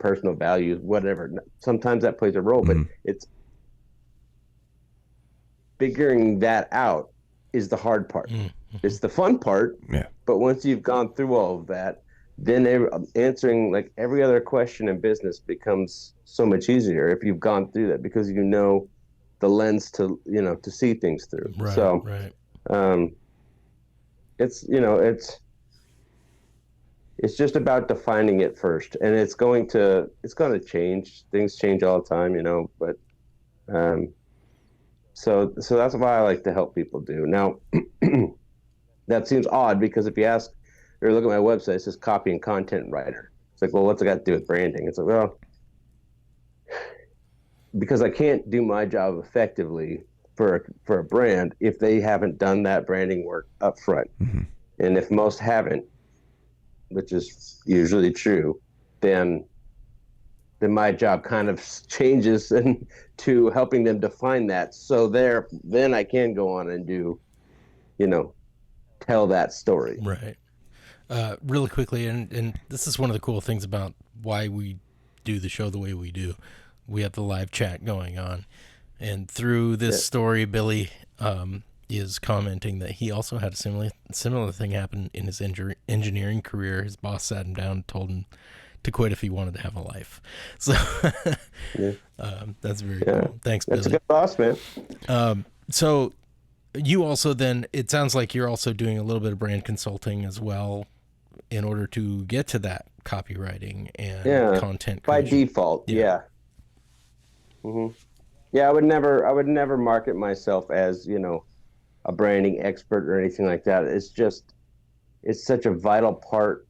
[SPEAKER 3] personal values, whatever. Sometimes that plays a role, but it's figuring that out is the hard part. It's the fun part.
[SPEAKER 1] Yeah.
[SPEAKER 3] But once you've gone through all of that, then answering like every other question in business becomes so much easier if you've gone through that, because you know the lens to see things through.
[SPEAKER 2] Right,
[SPEAKER 3] so
[SPEAKER 2] right.
[SPEAKER 3] It's just about defining it first, and it's going to change. Things change all the time, but so that's why I like to help people do. Now, that seems odd, because if you ask or look at my website, it says copy and content writer. It's like, well, what's it got to do with branding? It's like, well, because I can't do my job effectively for a brand if they haven't done that branding work up front. And if most haven't, which is usually true, then my job kind of changes to helping them define that. So then I can go on and do, tell that story.
[SPEAKER 2] Right. Really quickly, and this is one of the cool things about why we do the show the way we do. We have the live chat going on, and through this story, Billy is commenting that he also had a similar thing happen in his engineering career. His boss sat him down and told him to quit if he wanted to have a life. So that's very cool. Thanks, Billy.
[SPEAKER 3] That's a good boss, man.
[SPEAKER 2] So you also then, it sounds like you're also doing a little bit of brand consulting as well in order to get to that copywriting and content
[SPEAKER 3] by
[SPEAKER 2] coaching.
[SPEAKER 3] default. Yeah. Yeah, I would never market myself as, a branding expert or anything like that. It's such a vital part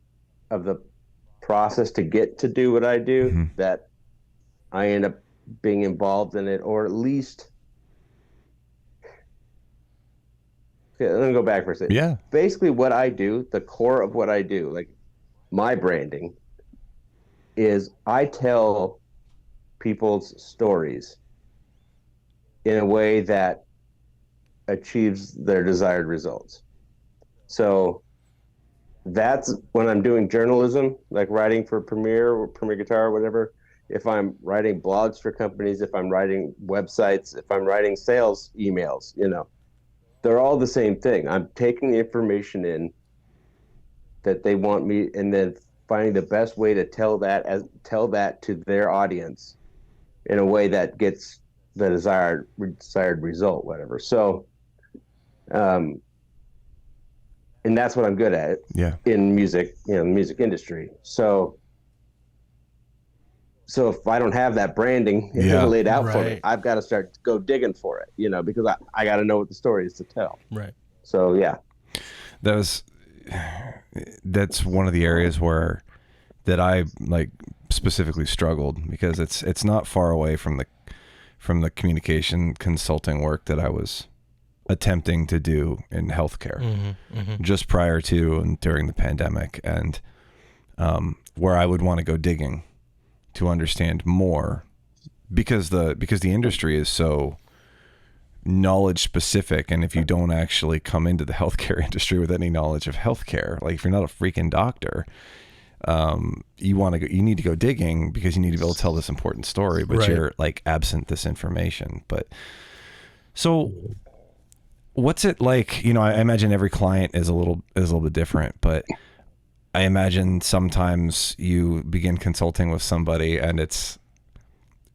[SPEAKER 3] of the process to get to do what I do that I end up being involved in it, or at least. Okay, let me go back for a second.
[SPEAKER 1] Yeah.
[SPEAKER 3] Basically, what I do, the core of what I do, like my branding, is I tell people's stories in a way that achieves their desired results. So that's when I'm doing journalism, like writing for Premiere or Premiere Guitar or whatever. If I'm writing blogs for companies, if I'm writing websites, if I'm writing sales emails, they're all the same thing. I'm taking the information in that they want me, and then finding the best way to tell that to their audience in a way that gets the desired result, whatever. So, and that's what I'm good at.
[SPEAKER 1] Yeah.
[SPEAKER 3] In music, the music industry. So if I don't have that branding laid out for me, I've got to start to go digging for it, because I got to know what the story is to tell.
[SPEAKER 2] Right.
[SPEAKER 3] So yeah.
[SPEAKER 1] That's one of the areas that I like specifically struggled, because it's not far away from the communication consulting work that I was attempting to do in healthcare just prior to and during the pandemic, and where I would want to go digging to understand more, because the industry is so knowledge specific, and if you don't actually come into the healthcare industry with any knowledge of healthcare, like if you're not a freaking doctor, you need to go digging, because you need to be able to tell this important story, but you're like absent this information. But so what's it like? I imagine every client is a little bit different, but I imagine sometimes you begin consulting with somebody and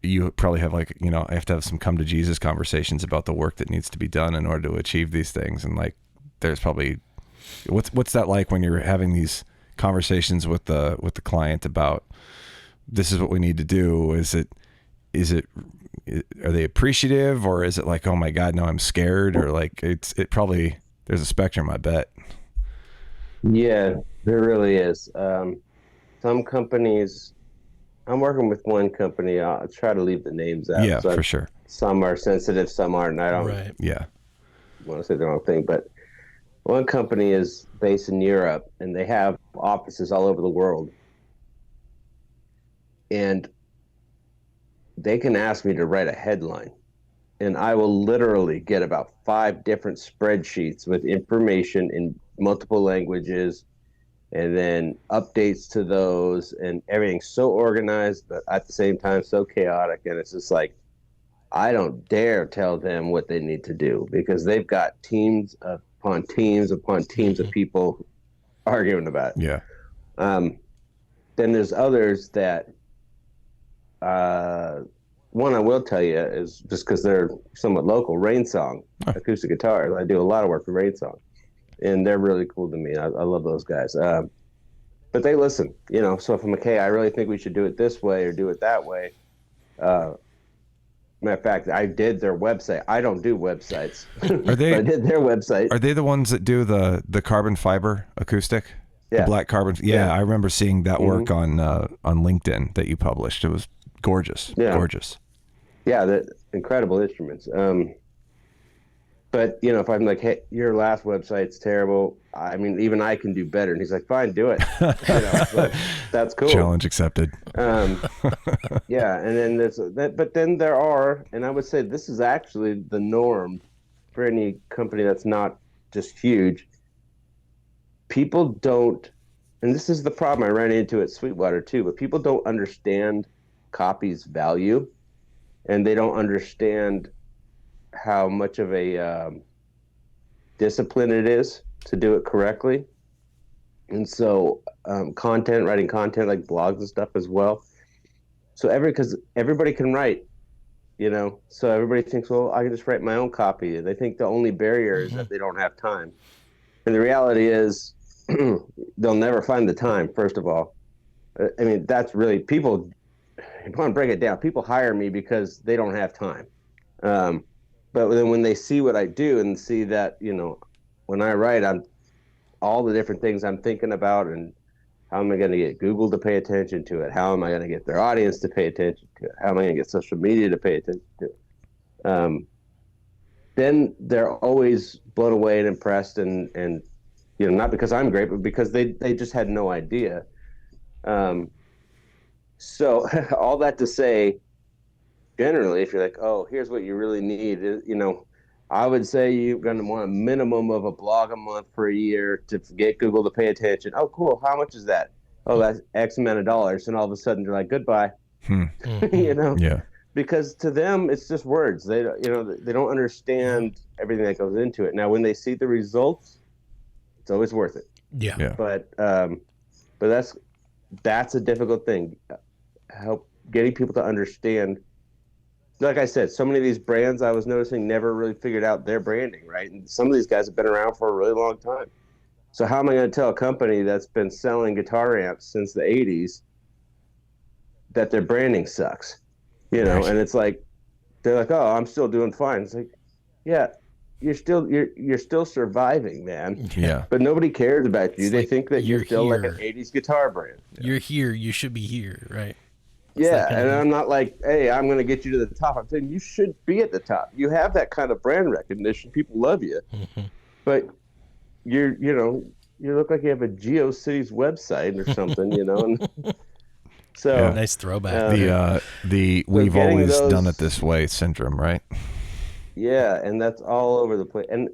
[SPEAKER 1] you probably have like, you know, I have to have some come to Jesus conversations about the work that needs to be done in order to achieve these things. And like, there's probably, what's that like when you're having these conversations with the client about this is what we need to do? Are they appreciative, or is it like, oh my God, no, I'm scared? Or like, it probably, there's a spectrum, I bet.
[SPEAKER 3] Yeah, there really is. Some companies, I'm working with one company. I'll try to leave the names out.
[SPEAKER 1] Yeah, for sure.
[SPEAKER 3] Some are sensitive, some aren't. I don't want to say the wrong thing, but one company is based in Europe, and they have offices all over the world. And they can ask me to write a headline, and I will literally get about 5 different spreadsheets with information in multiple languages, and then updates to those, and everything's so organized, but at the same time so chaotic. And it's just like, I don't dare tell them what they need to do, because they've got teams upon teams upon teams of people arguing about it.
[SPEAKER 1] Yeah.
[SPEAKER 3] Then there's others that, one I will tell you is, just because they're somewhat local, Rainsong acoustic guitars. I do a lot of work with Rainsong, and they're really cool to me. I love those guys. But they listen, you know. So if I'm like, hey, I really think we should do it this way or do it that way. Matter of fact, I did their website. I don't do websites.
[SPEAKER 1] Are they?
[SPEAKER 3] I did their website.
[SPEAKER 1] Are they the ones that do the carbon fiber acoustic?
[SPEAKER 3] Yeah.
[SPEAKER 1] The black carbon. Yeah, I remember seeing that work on LinkedIn that you published. It was gorgeous. Yeah. Gorgeous.
[SPEAKER 3] Yeah, they're incredible instruments. But, you know, if I'm like, hey, your last website's terrible, I mean, even I can do better. And he's like, fine, do it. You know, so that's cool.
[SPEAKER 1] Challenge accepted.
[SPEAKER 3] Yeah, and then but then there are, and I would say this is actually the norm for any company that's not just huge. People don't, and this is the problem I ran into at Sweetwater too, but people don't understand copy's value, and they don't understand how much of a discipline it is to do it correctly. And so writing content like blogs and stuff as well. So because everybody can write, you know, so everybody thinks, well, I can just write my own copy. They think the only barrier is that they don't have time. And the reality is they'll never find the time, first of all. I mean, that's really, people, if you want to break it down, people hire me because they don't have time. But then when they see what I do and see that, you know, when I write, I'm all the different things I'm thinking about, and how am I going to get Google to pay attention to it? How am I going to get their audience to pay attention to it? How am I going to get social media to pay attention to it? Then they're always blown away and impressed, and you know, not because I'm great, but because they just had no idea. So all that to say, generally, if you're like, oh, here's what you really need, you know, I would say you're going to want a minimum of a blog a month for a year to get Google to pay attention. Oh, cool. How much is that? Oh, that's X amount of dollars. And all of a sudden they're like, goodbye. You know? Yeah. Because to them, it's just words. They don't understand everything that goes into it. Now, when they see the results, it's always worth it.
[SPEAKER 2] Yeah.
[SPEAKER 3] But that's a difficult thing. Help getting people to understand. Like I said, so many of these brands I was noticing never really figured out their branding, right? And some of these guys have been around for a really long time. So how am I going to tell a company that's been selling guitar amps since the 80s that their branding sucks? You know, and it's like, they're like, oh, I'm still doing fine. It's like, yeah, you're still surviving, man.
[SPEAKER 1] Yeah.
[SPEAKER 3] But nobody cares about you.
[SPEAKER 2] It's
[SPEAKER 3] they
[SPEAKER 2] like
[SPEAKER 3] think that you're still
[SPEAKER 2] here.
[SPEAKER 3] like an 80s guitar brand.
[SPEAKER 2] You're here. You should be here, right?
[SPEAKER 3] Yeah, and I'm not like, hey, I'm going to get you to the top. I'm saying you should be at the top. You have that kind of brand recognition. People love you. But you look like you have a GeoCities website or something, you know. And so
[SPEAKER 2] nice throwback.
[SPEAKER 1] We've always done it this way syndrome, right?
[SPEAKER 3] Yeah, and that's all over the place. And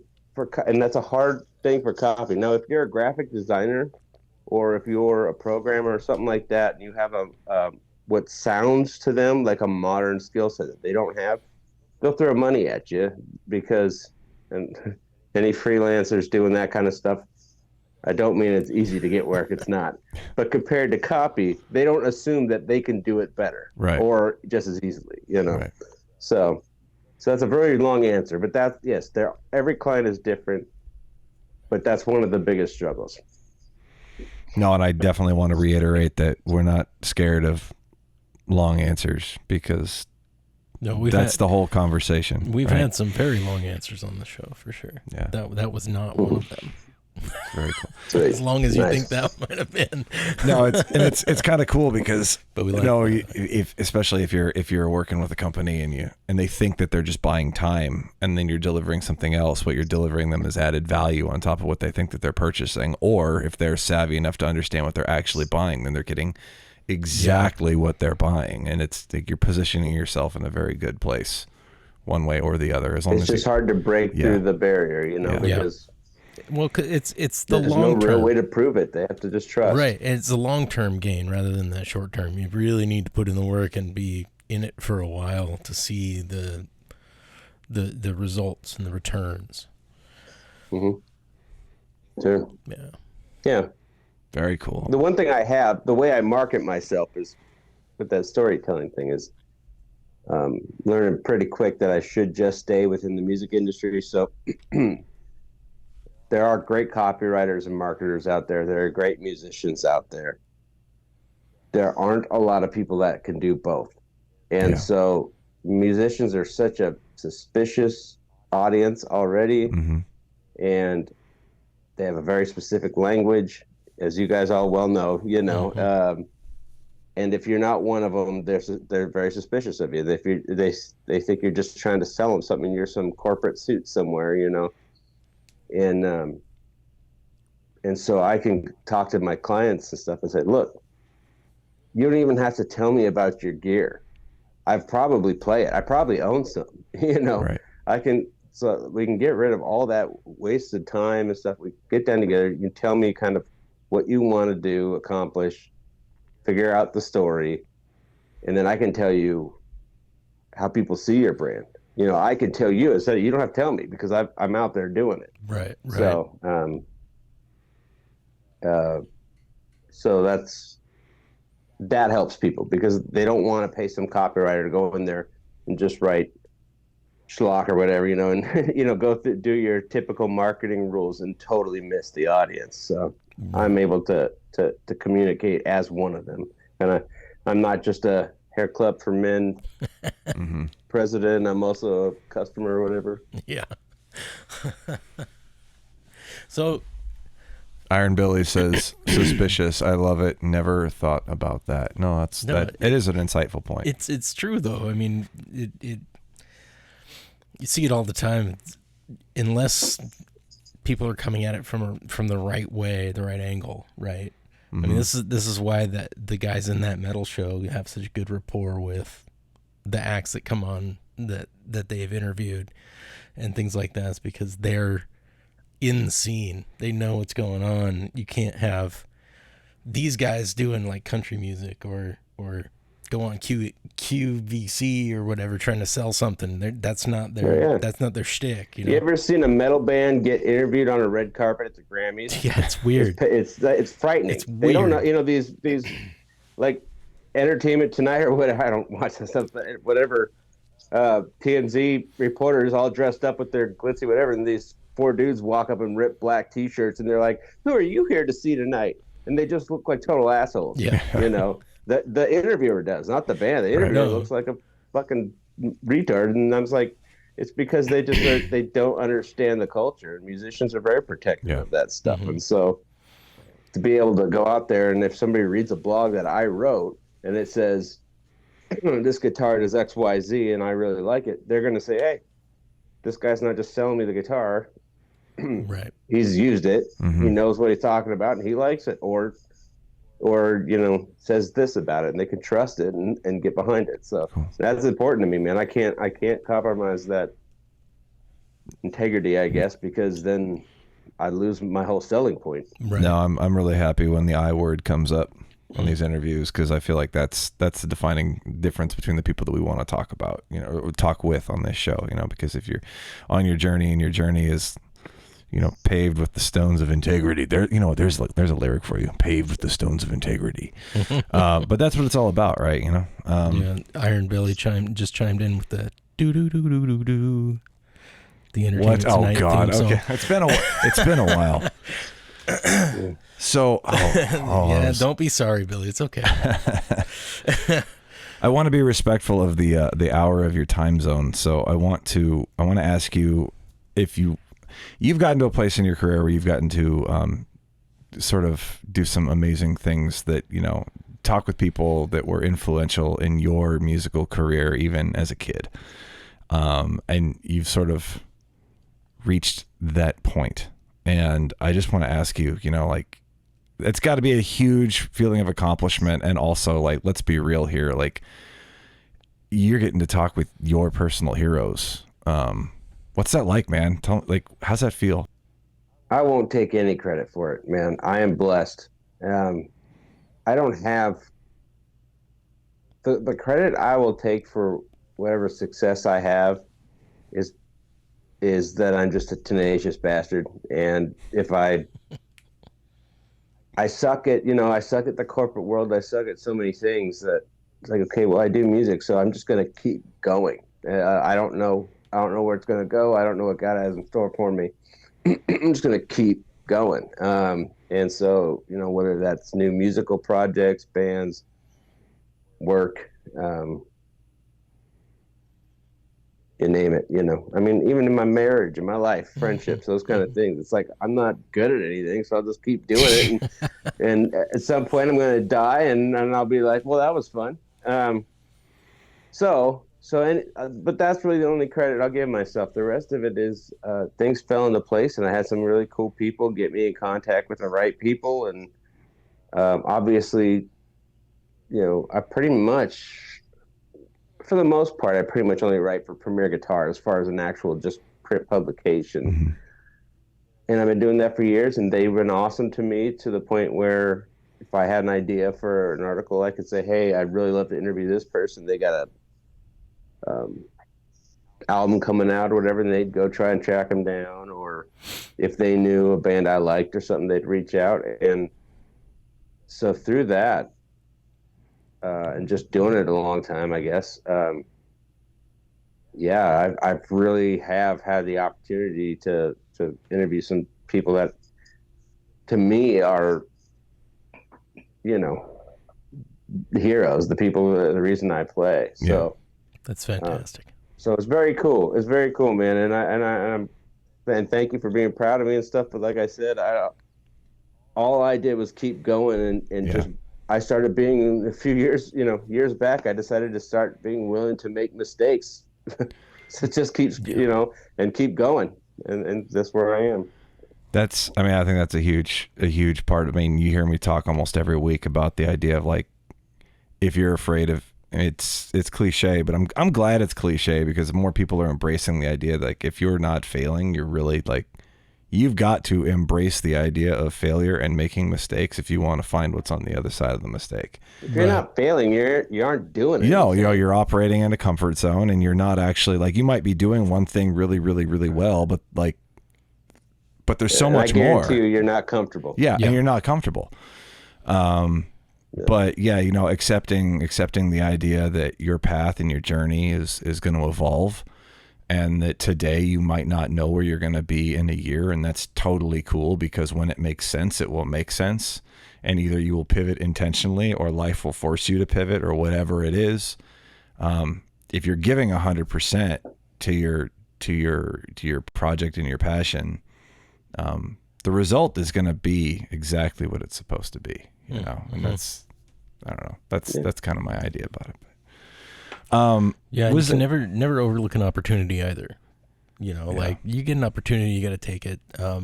[SPEAKER 3] that's a hard thing for copy. Now, if you're a graphic designer or if you're a programmer or something like that, and you have a what sounds to them like a modern skill set that they don't have, they'll throw money at you, because and any freelancers doing that kind of stuff, I don't mean it's easy to get work. It's not. But compared to copy, they don't assume that they can do it better,
[SPEAKER 1] right,
[SPEAKER 3] or just as easily.
[SPEAKER 1] Right.
[SPEAKER 3] So that's a very long answer. But every client is different. But that's one of the biggest struggles.
[SPEAKER 1] No, and I definitely want to reiterate that we're not scared of long answers, because that's the whole conversation.
[SPEAKER 2] We've had some very long answers on the show for sure.
[SPEAKER 1] Yeah,
[SPEAKER 2] that was not one of them.
[SPEAKER 1] Very cool.
[SPEAKER 2] As long as you think that might have been.
[SPEAKER 1] No, it's kind of cool because, but especially if you're working with a company and they think that they're just buying time, and then you're delivering something else. What you're delivering them is added value on top of what they think that they're purchasing. Or if they're savvy enough to understand what they're actually buying, then they're getting exactly what they're buying, and it's like you're positioning yourself in a very good place, one way or the other.
[SPEAKER 3] It's just hard to break through the barrier, because.
[SPEAKER 2] Well, it's the long term.
[SPEAKER 3] There's no real way to prove it. They have to just trust.
[SPEAKER 2] Right. It's a long-term gain rather than that short-term. You really need to put in the work and be in it for a while to see the results and the returns.
[SPEAKER 3] Mm-hmm. Sure.
[SPEAKER 2] Yeah.
[SPEAKER 3] Yeah.
[SPEAKER 1] Very cool.
[SPEAKER 3] The one thing I have, the way I market myself is with that storytelling thing is learning pretty quick that I should just stay within the music industry. So there are great copywriters and marketers out there. There are great musicians out there. There aren't a lot of people that can do both. And so musicians are such a suspicious audience already.
[SPEAKER 1] Mm-hmm.
[SPEAKER 3] And they have a very specific language, as you guys all well know, Mm-hmm. And if you're not one of them, they're very suspicious of you. They think you're just trying to sell them something. You're some corporate suit somewhere, And so I can talk to my clients and stuff and say, look, you don't even have to tell me about your gear. I probably play it. I probably own some,
[SPEAKER 1] Right.
[SPEAKER 3] So we can get rid of all that wasted time and stuff. We get down together. You tell me kind of what you want to do, accomplish, figure out the story. And then I can tell you how people see your brand. I can tell you instead. You don't have to tell me because I'm out there doing it.
[SPEAKER 2] Right.
[SPEAKER 3] So, that helps people because they don't want to pay some copywriter to go in there and just write schlock or whatever, and go through, do your typical marketing rules and totally miss the audience. So I'm able to communicate as one of them, and I'm not just a hair club for men
[SPEAKER 1] mm-hmm.
[SPEAKER 3] president. I'm also a customer or whatever.
[SPEAKER 2] Yeah. So
[SPEAKER 1] Iron Billy says suspicious. I love it. Never thought about that. No, it is an insightful point.
[SPEAKER 2] It's true though. I mean, it you see it all the time. Unless people are coming at it from the right way, the right angle, right?
[SPEAKER 1] Mm-hmm.
[SPEAKER 2] I mean, this is why the guys in that metal show have such good rapport with the acts that come on that they've interviewed and things like that. It's because they're in the scene. They know what's going on. You can't have these guys doing like country music or go on QVC or whatever trying to sell something. That's not their shtick.
[SPEAKER 3] You ever seen a metal band get interviewed on a red carpet at the Grammys?
[SPEAKER 2] Yeah, it's weird.
[SPEAKER 3] It's frightening. It's weird. They don't know, these like Entertainment Tonight or whatever. I don't watch that stuff, but whatever. TMZ reporters all dressed up with their glitzy whatever, and these 4 dudes walk up and rip black T-shirts, and they're like, "Who are you here to see tonight?" And they just look like total assholes.
[SPEAKER 2] Yeah,
[SPEAKER 3] The interviewer does, not the band. The interviewer looks like a fucking retard, and I was like, it's because they just they don't understand the culture. And musicians are very protective of that stuff,
[SPEAKER 2] Mm-hmm.
[SPEAKER 3] and so to be able to go out there and if somebody reads a blog that I wrote and it says this guitar does X, Y, Z, and I really like it, they're going to say, hey, this guy's not just selling me the guitar.
[SPEAKER 2] Right.
[SPEAKER 3] He's used it.
[SPEAKER 1] Mm-hmm.
[SPEAKER 3] He knows what he's talking about, and he likes it, or says this about it, and they can trust it and get behind it. So that's important to me, man. I can't compromise that integrity, I guess, because then I lose my whole selling point.
[SPEAKER 1] Right. No, I'm really happy when the I word comes up on these interviews, because I feel like that's the defining difference between the people that we want to talk about, or talk with on this show, because if you're on your journey and your journey is paved with the stones of integrity. There's a lyric for you, paved with the stones of integrity. But that's what it's all about, right?
[SPEAKER 2] Iron Billy just chimed in with the do. The Entertainment
[SPEAKER 1] What? Oh
[SPEAKER 2] Tonight
[SPEAKER 1] God.
[SPEAKER 2] theme song.
[SPEAKER 1] Okay. It's been a while. So,
[SPEAKER 2] don't be sorry, Billy. It's okay.
[SPEAKER 1] I want to be respectful of the hour of your time zone. So I want to ask you if you've gotten to a place in your career where you've gotten to sort of do some amazing things that, talk with people that were influential in your musical career, even as a kid. And you've sort of reached that point. And I just want to ask you, it's got to be a huge feeling of accomplishment. And also, let's be real here. You're getting to talk with your personal heroes. What's that like, man? How's that feel?
[SPEAKER 3] I won't take any credit for it, man. I am blessed. I don't have the credit I will take for whatever success I have is that I'm just a tenacious bastard. And if I suck at the corporate world, I suck at so many things that it's like, okay, well, I do music, so I'm just going to keep going. I don't know where it's going to go. I don't know what God has in store for me. I'm just going to keep going. And so, whether that's new musical projects, bands, work, you name it, even in my marriage, in my life, friendships, those kind of things. It's like, I'm not good at anything, so I'll just keep doing it. And at some point I'm going to die and I'll be like, well, that was fun. But that's really the only credit I'll give myself. The rest of it is things fell into place, and I had some really cool people get me in contact with the right people. And obviously, I pretty much, for the most part, I pretty much only write for Premier Guitar as far as an actual just print publication. Mm-hmm. And I've been doing that for years, and they've been awesome to me, to the point where if I had an idea for an article, I could say, hey, I'd really love to interview this person. They got a album coming out or whatever, and they'd go try and track them down. Or if they knew a band I liked or something, they'd reach out. And so through that, and just doing it a long time, I guess, I've really have had the opportunity to interview some people that to me are, heroes, the people, the reason I play. So
[SPEAKER 2] that's fantastic.
[SPEAKER 3] So it's very cool. It's very cool, man. And thank you for being proud of me and stuff. But like I said, all I did was keep going and just, I started being a few years years back, I decided to start being willing to make mistakes. So just keep, and keep going. And that's where I am.
[SPEAKER 1] I think that's a huge part. You hear me talk almost every week about the idea of if you're afraid of, it's cliche, but I'm glad it's cliche, because more people are embracing the idea that if you're not failing, you're really you've got to embrace the idea of failure and making mistakes if you want to find what's on the other side of the mistake.
[SPEAKER 3] If you're not failing, you aren't doing it.
[SPEAKER 1] You're operating in a comfort zone, and you're not actually you might be doing one thing really, really, really well, but there's so much more. I
[SPEAKER 3] guarantee you're not comfortable.
[SPEAKER 1] Yeah, and you're not comfortable. But accepting the idea that your path and your journey is going to evolve, and that today you might not know where you're going to be in a year, and that's totally cool, because when it makes sense, it will make sense, and either you will pivot intentionally or life will force you to pivot, or whatever it is. If you're giving 100% to your project and your passion, the result is going to be exactly what it's supposed to be. And that's, I don't know. That's kind of my idea about it.
[SPEAKER 2] You can never overlook an opportunity either. You get an opportunity, you got to take it. I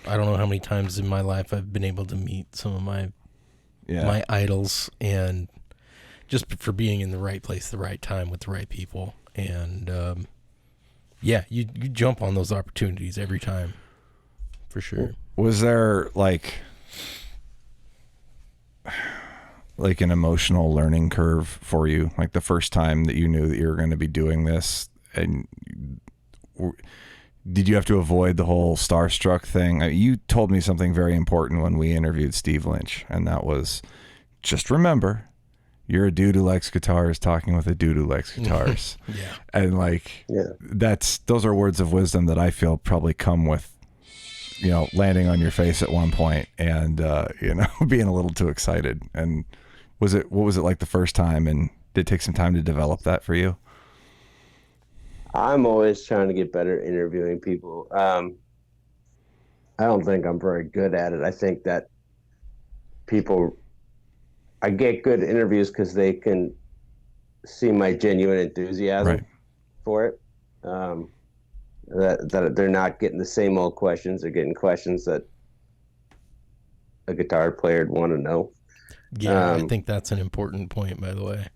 [SPEAKER 2] don't know how many times in my life I've been able to meet some of my idols, and just for being in the right place, the right time with the right people. And, you jump on those opportunities every time, for sure.
[SPEAKER 1] Was there an emotional learning curve for you, the first time that you knew that you were going to be doing this, and did you have to avoid the whole starstruck thing? You told me something very important when we interviewed Steve Lynch, and that was, just remember, you're a dude who likes guitars talking with a dude who likes guitars.
[SPEAKER 2] Yeah.
[SPEAKER 1] And like, those are words of wisdom that I feel probably come with, landing on your face at one point and, being a little too excited. And what was it like the first time, and did it take some time to develop that for you?
[SPEAKER 3] I'm always trying to get better interviewing people. I don't think I'm very good at it. I think that I get good interviews because they can see my genuine enthusiasm for it. That they're not getting the same old questions. They're getting questions that a guitar player would want to know.
[SPEAKER 2] Yeah, I think that's an important point, by the way.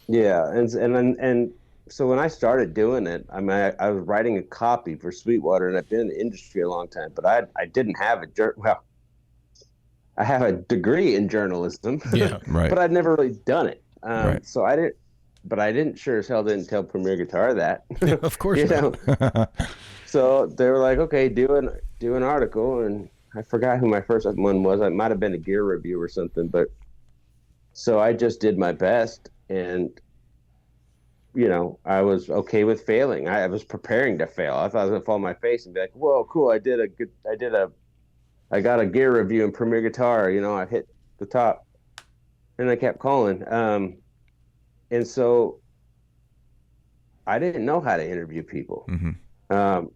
[SPEAKER 3] Yeah, and so when I started doing it, I mean, I was writing a copy for Sweetwater, and I've been in the industry a long time, but I didn't have I have a degree in journalism, but I'd never really done it. So I didn't sure as hell didn't tell Premier Guitar that.
[SPEAKER 2] Of course not.
[SPEAKER 3] So they were like, okay, do an article, and I forgot who my first one was. It might have been a gear review or something, but so I just did my best, and I was okay with failing. I was preparing to fail. I thought I was gonna fall on my face and be like, "Whoa, cool! I got a gear review in Premier Guitar. I hit the top," and I kept calling. And so I didn't know how to interview people.
[SPEAKER 1] Mm-hmm.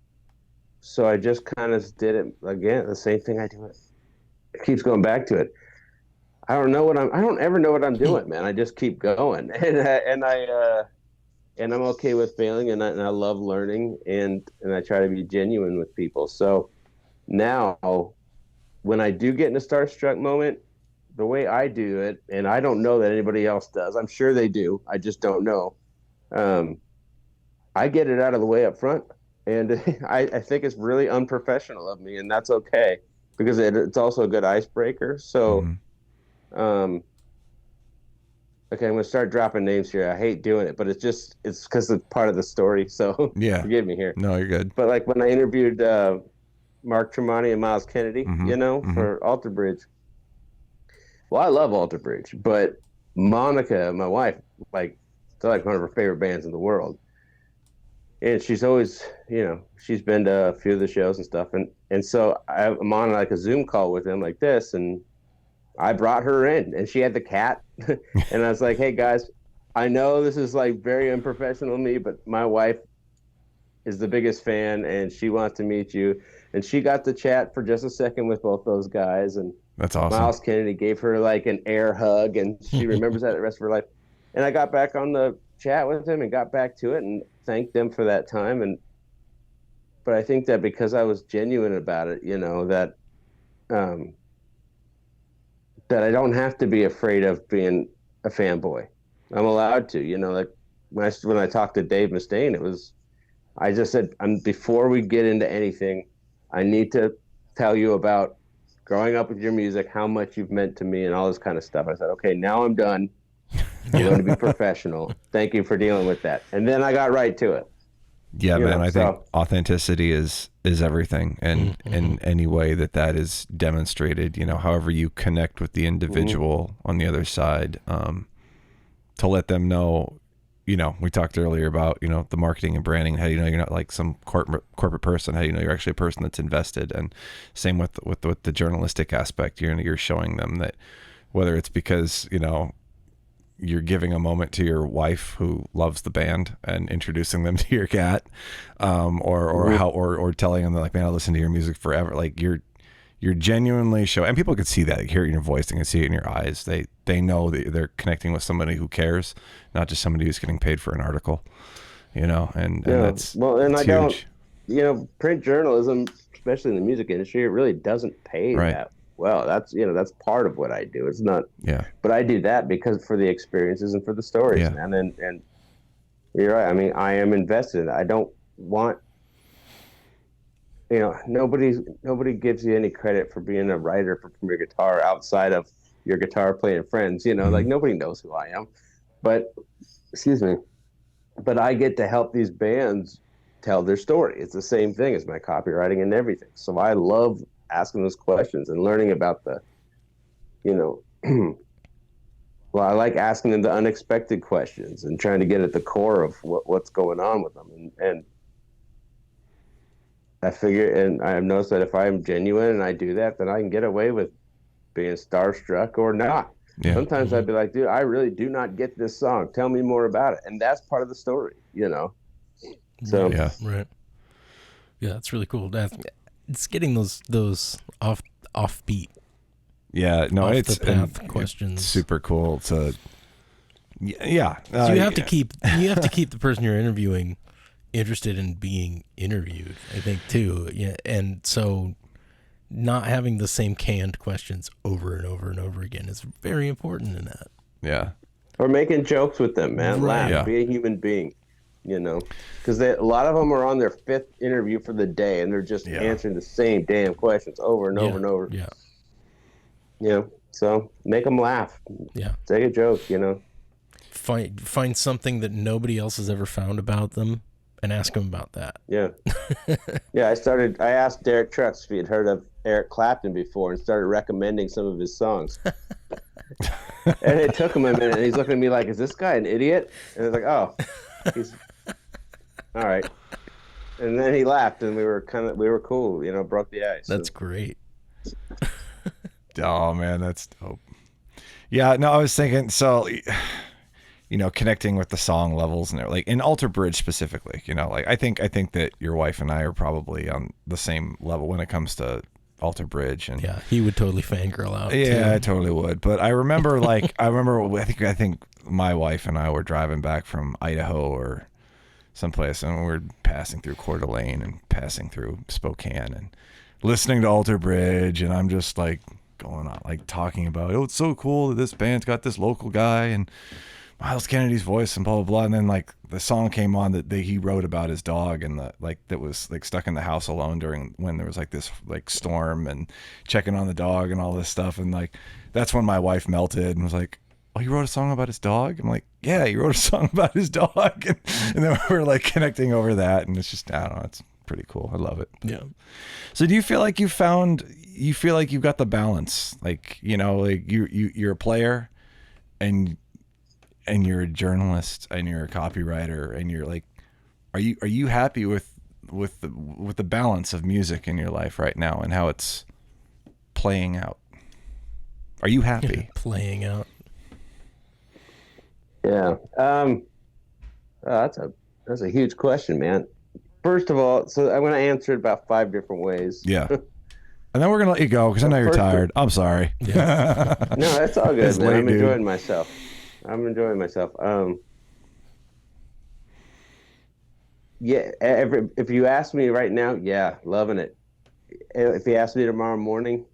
[SPEAKER 3] So I just kind of did it again. The same thing I do. It keeps going back to it. I don't ever know what I'm doing, man. I just keep going, and I'm okay with failing, and I love learning, and I try to be genuine with people. So now, when I do get in a starstruck moment, the way I do it, and I don't know that anybody else does. I'm sure they do. I just don't know. I get it out of the way up front, and I think it's really unprofessional of me, and that's okay because it's also a good icebreaker. So. Okay, I'm going to start dropping names here. I hate doing it, but it's because it's part of the story. So forgive me here.
[SPEAKER 1] No, you're good.
[SPEAKER 3] But like when I interviewed Mark Tremonti and Miles Kennedy, for Alter Bridge. Well, I love Alter Bridge, but Monica, my wife, they're like one of her favorite bands in the world. And she's always, she's been to a few of the shows and stuff. And so I'm on like a Zoom call with them like this, and I brought her in, and she had the cat. And I was like, "Hey guys, I know this is like very unprofessional of me, but my wife is the biggest fan, and she wants to meet you." And she got to chat for just a second with both those guys, and
[SPEAKER 1] that's awesome.
[SPEAKER 3] Miles Kennedy gave her like an air hug, and she remembers that the rest of her life. And I got back on the chat with him and got back to it and thanked them for that time. But I think that because I was genuine about it, that I don't have to be afraid of being a fanboy. I'm allowed to, like when I talked to Dave Mustaine, I just said, before we get into anything, I need to tell you about growing up with your music, how much you've meant to me, and all this kind of stuff. I said, okay, now I'm done. I'm going to be professional. Thank you for dealing with that. And then I got right to it.
[SPEAKER 1] Yeah, man, I think authenticity is everything, and in any way that is demonstrated, however you connect with the individual on the other side, to let them know, we talked earlier about, the marketing and branding, how do you know you're not like some corporate person, how do you know you're actually a person that's invested, and same with the journalistic aspect, you're showing them that whether it's because, you're giving a moment to your wife who loves the band and introducing them to your cat, or telling them that, like, man, I listen to your music forever. Like you're genuinely and people can see that, hear it in your voice, they can see it in your eyes. They know that they're connecting with somebody who cares, not just somebody who's getting paid for an article, and that's huge.
[SPEAKER 3] I don't, print journalism, especially in the music industry, it really doesn't pay that well. That's part of what I do. It's not, but I do that because for the experiences and for the stories, man. And you're right. I mean, I am invested in it. I don't want, nobody gives you any credit for being a writer for Premier Guitar outside of your guitar playing friends, like nobody knows who I am, but I get to help these bands tell their story. It's the same thing as my copywriting and everything. So I love asking those questions and learning about the, you know, well, I like asking them the unexpected questions and trying to get at the core of what's going on with them. And I figure, and I've noticed that if I'm genuine and I do that, then I can get away with being starstruck or not. Yeah. Sometimes I'd be like, dude, I really do not get this song. Tell me more about it. And that's part of the story, you know? So,
[SPEAKER 2] yeah. Right. Yeah, that's really cool. It's getting those offbeat.
[SPEAKER 1] Yeah, no,
[SPEAKER 2] it's the path questions.
[SPEAKER 1] It's super cool to, yeah.
[SPEAKER 2] So you have to keep the person you're interviewing interested in being interviewed, I think, too. Yeah, and so not having the same canned questions over and over and over again is very important in that.
[SPEAKER 1] Yeah.
[SPEAKER 3] Or making jokes with them, man. Right. Laugh. Yeah. Be a human being, you know, because a lot of them are on their 5th interview for the day, and they're just answering the same damn questions over and over and over.
[SPEAKER 2] Yeah.
[SPEAKER 3] You know, so make them laugh.
[SPEAKER 2] Yeah.
[SPEAKER 3] Take a joke, you know.
[SPEAKER 2] Find something that nobody else has ever found about them and ask them about that.
[SPEAKER 3] Yeah. Yeah, I asked Derek Trucks if he had heard of Eric Clapton before and started recommending some of his songs. And it took him a minute, and he's looking at me like, is this guy an idiot? And I was like, oh, he's all right. And then he laughed, and we were cool, you know, broke the ice.
[SPEAKER 2] That's great.
[SPEAKER 1] Oh man, that's dope. Yeah, no, I was thinking, so, you know, connecting with the song levels and like in Alter Bridge specifically, you know, like I think that your wife and I are probably on the same level when it comes to Alter Bridge. And
[SPEAKER 2] yeah, he would totally fangirl out.
[SPEAKER 1] Yeah,
[SPEAKER 2] too.
[SPEAKER 1] I totally would. But I remember I think my wife and I were driving back from Idaho or someplace, and we were passing through Coeur d'Alene and passing through Spokane and listening to Alter Bridge, and I'm just like going on, like talking about, oh, it's so cool that this band's got this local guy and Miles Kennedy's voice and blah blah blah. And then like the song came on that he wrote about his dog, and that was like stuck in the house alone during when there was like this like storm, and checking on the dog and all this stuff. And like that's when my wife melted and was like, oh, you wrote a song about his dog? I'm like, yeah, you wrote a song about his dog. And then we were like connecting over that, and it's just, I don't know, it's pretty cool. I love it.
[SPEAKER 2] Yeah.
[SPEAKER 1] So do you feel like you feel like you've got the balance? Like, you know, like you're a player and you're a journalist and you're a copywriter, and you're like, are you happy with the balance of music in your life right now and how it's playing out? Are you happy?
[SPEAKER 2] Playing out.
[SPEAKER 3] Yeah. That's a huge question, man. First of all, so I'm going to answer it about 5 different ways.
[SPEAKER 1] Yeah. And then we're going to let you go because I know you're tired. I'm sorry.
[SPEAKER 3] Yeah. No, that's all good, man. I'm enjoying myself. Yeah, if you ask me right now, yeah, loving it. If you ask me tomorrow morning,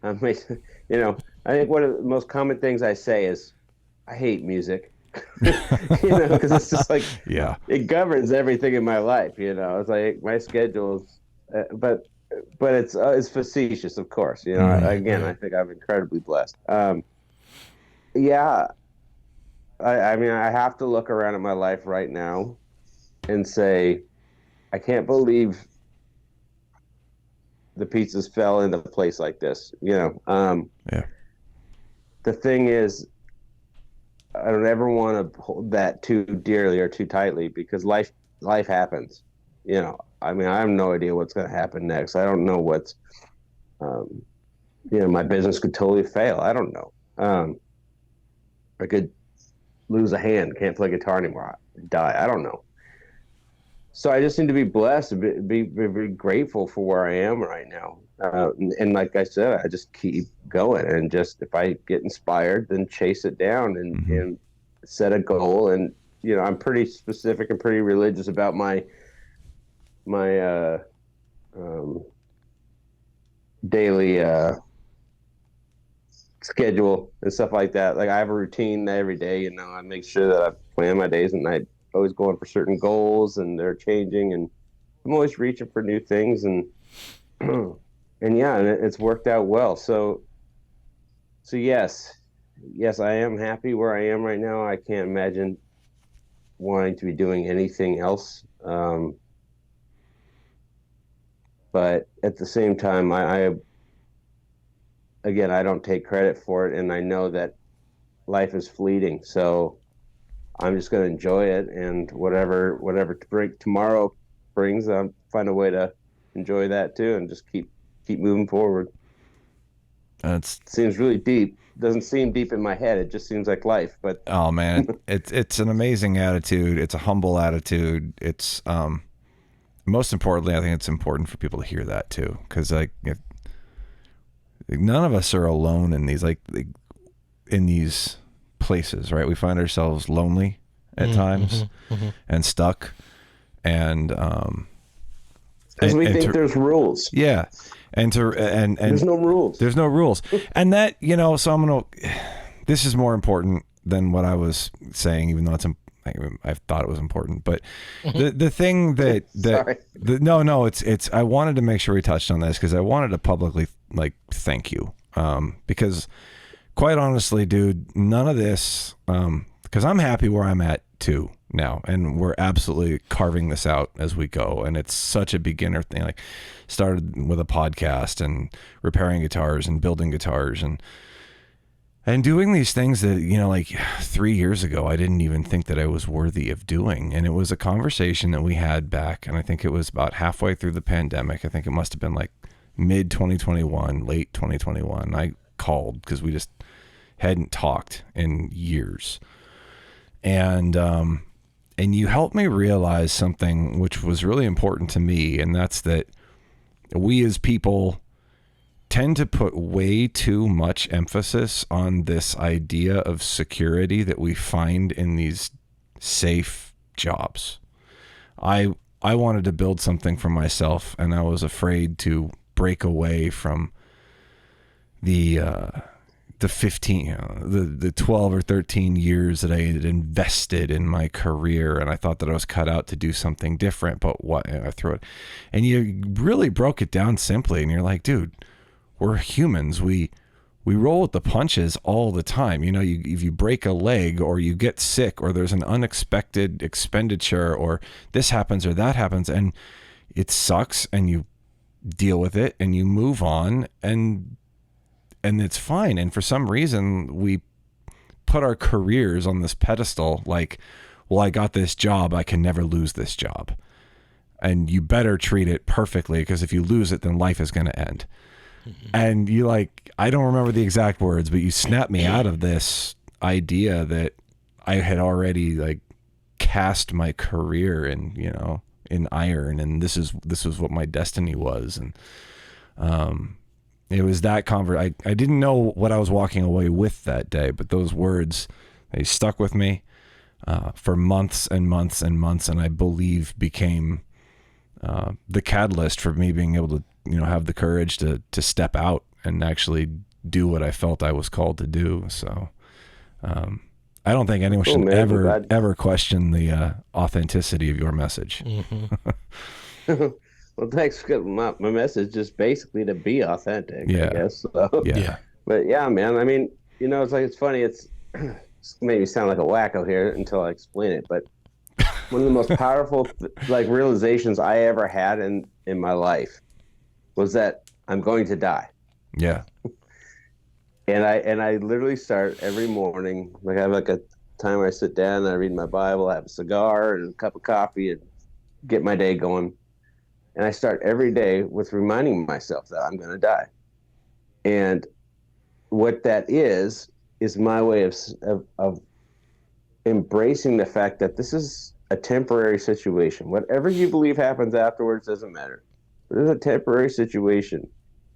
[SPEAKER 3] you know, I think one of the most common things I say is, I hate music. You know, because it's just like,
[SPEAKER 1] yeah,
[SPEAKER 3] it governs everything in my life. You know, it's like my schedule's, but it's facetious, of course. You know, I think I'm incredibly blessed. Yeah, I mean, I have to look around at my life right now and say, I can't believe the pieces fell into place like this. You know,
[SPEAKER 1] yeah.
[SPEAKER 3] The thing is, I don't ever want to hold that too dearly or too tightly, because life happens. You know, I mean, I have no idea what's going to happen next. I don't know what's, you know, my business could totally fail. I don't know. I could lose a hand, can't play guitar anymore, die. I don't know. So I just need to be blessed, be grateful for where I am right now. And like I said, I just keep going, and just, if I get inspired, then chase it down and set a goal. And, you know, I'm pretty specific and pretty religious about my daily schedule and stuff like that. Like, I have a routine every day, you know, I make sure that I plan my days, and I always going for certain goals, and they're changing, and I'm always reaching for new things, and yeah, and it's worked out well. So yes, I am happy where I am right now. I can't imagine wanting to be doing anything else. But at the same time, again, I don't take credit for it, and I know that life is fleeting. So I'm just going to enjoy it, and whatever tomorrow brings, find a way to enjoy that too, and just keep moving forward. Seems really deep. Doesn't seem deep in my head. It just seems like life. But
[SPEAKER 1] oh man, it's an amazing attitude. It's a humble attitude. It's most importantly, I think it's important for people to hear that too, because none of us are alone in these in these places, right? We find ourselves lonely at times and stuck, and
[SPEAKER 3] because we think there's rules.
[SPEAKER 1] Yeah. And
[SPEAKER 3] there's no rules.
[SPEAKER 1] There's no rules. And that, so this is more important than what I was saying, even though I thought it was important. But the thing that it's I wanted to make sure we touched on this, because I wanted to publicly thank you. Because quite honestly, dude, none of this, because I'm happy where I'm at too now, and we're absolutely carving this out as we go, and it's such a beginner thing. Started with a podcast and repairing guitars and building guitars and doing these things that 3 years ago I didn't even think that I was worthy of doing. And it was a conversation that we had back, and I think it was about halfway through the pandemic. I think it must have been mid 2021, late 2021. I called because we just hadn't talked in years, and you helped me realize something which was really important to me, and that's that we as people tend to put way too much emphasis on this idea of security that we find in these safe jobs. I wanted to build something for myself, and I was afraid to break away from the 12 or 13 years that I had invested in my career, and I thought that I was cut out to do something different. But I threw it, and you really broke it down simply, and you're like, dude, we're humans. We roll with the punches all the time. If you break a leg, or you get sick, or there's an unexpected expenditure, or this happens or that happens, and it sucks, and you deal with it and you move on, and it's fine. And for some reason, we put our careers on this pedestal, well, I got this job, I can never lose this job. And you better treat it perfectly, because if you lose it, then life is going to end. And you I don't remember the exact words, but you snapped me out of this idea that I had already cast my career in iron, and this is what my destiny was. And, it was that I didn't know what I was walking away with that day, but those words, they stuck with me for months and months and months, and I believe became the catalyst for me being able to, have the courage to step out and actually do what I felt I was called to do. So I don't think anyone should ever question the authenticity of your message.
[SPEAKER 3] Well, thanks. My message is basically to be authentic, I guess. So.
[SPEAKER 1] Yeah.
[SPEAKER 3] But yeah, man, I mean, it's funny. It's made me sound like a wacko here until I explain it. But one of the most powerful realizations I ever had in my life was that I'm going to die.
[SPEAKER 1] Yeah.
[SPEAKER 3] And I literally start every morning, I have a time where I sit down and I read my Bible, I have a cigar and a cup of coffee, and get my day going. And I start every day with reminding myself that I'm going to die. And what that is my way of embracing the fact that this is a temporary situation. Whatever you believe happens afterwards doesn't matter. But it's a temporary situation.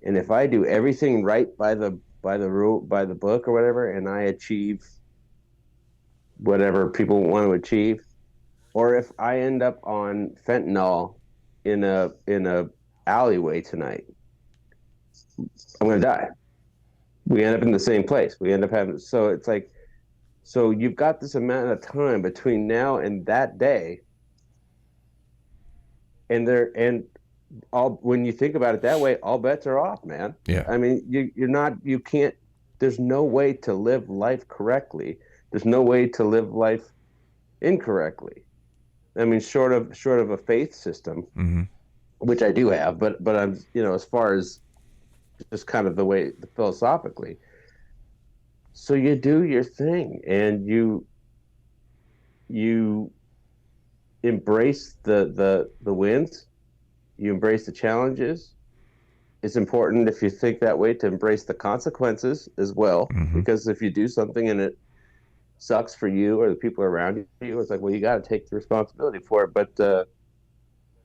[SPEAKER 3] And if I do everything right by the rule, by the book or whatever, and I achieve whatever people want to achieve, or if I end up on fentanyl in a alleyway tonight, I'm gonna die. We end up in the same place. We end up having, so it's so you've got this amount of time between now and that day, and when you think about it that way, all bets are off, man.
[SPEAKER 1] Yeah.
[SPEAKER 3] I mean, you can't. There's no way to live life correctly. There's no way to live life incorrectly. I mean, short of a faith system, which I do have, but I'm, as far as just kind of the way philosophically. So you do your thing, and you embrace the wins, you embrace the challenges. It's important, if you think that way, to embrace the consequences as well, because if you do something and it sucks for you or the people around you, it's like, well, you got to take the responsibility for it.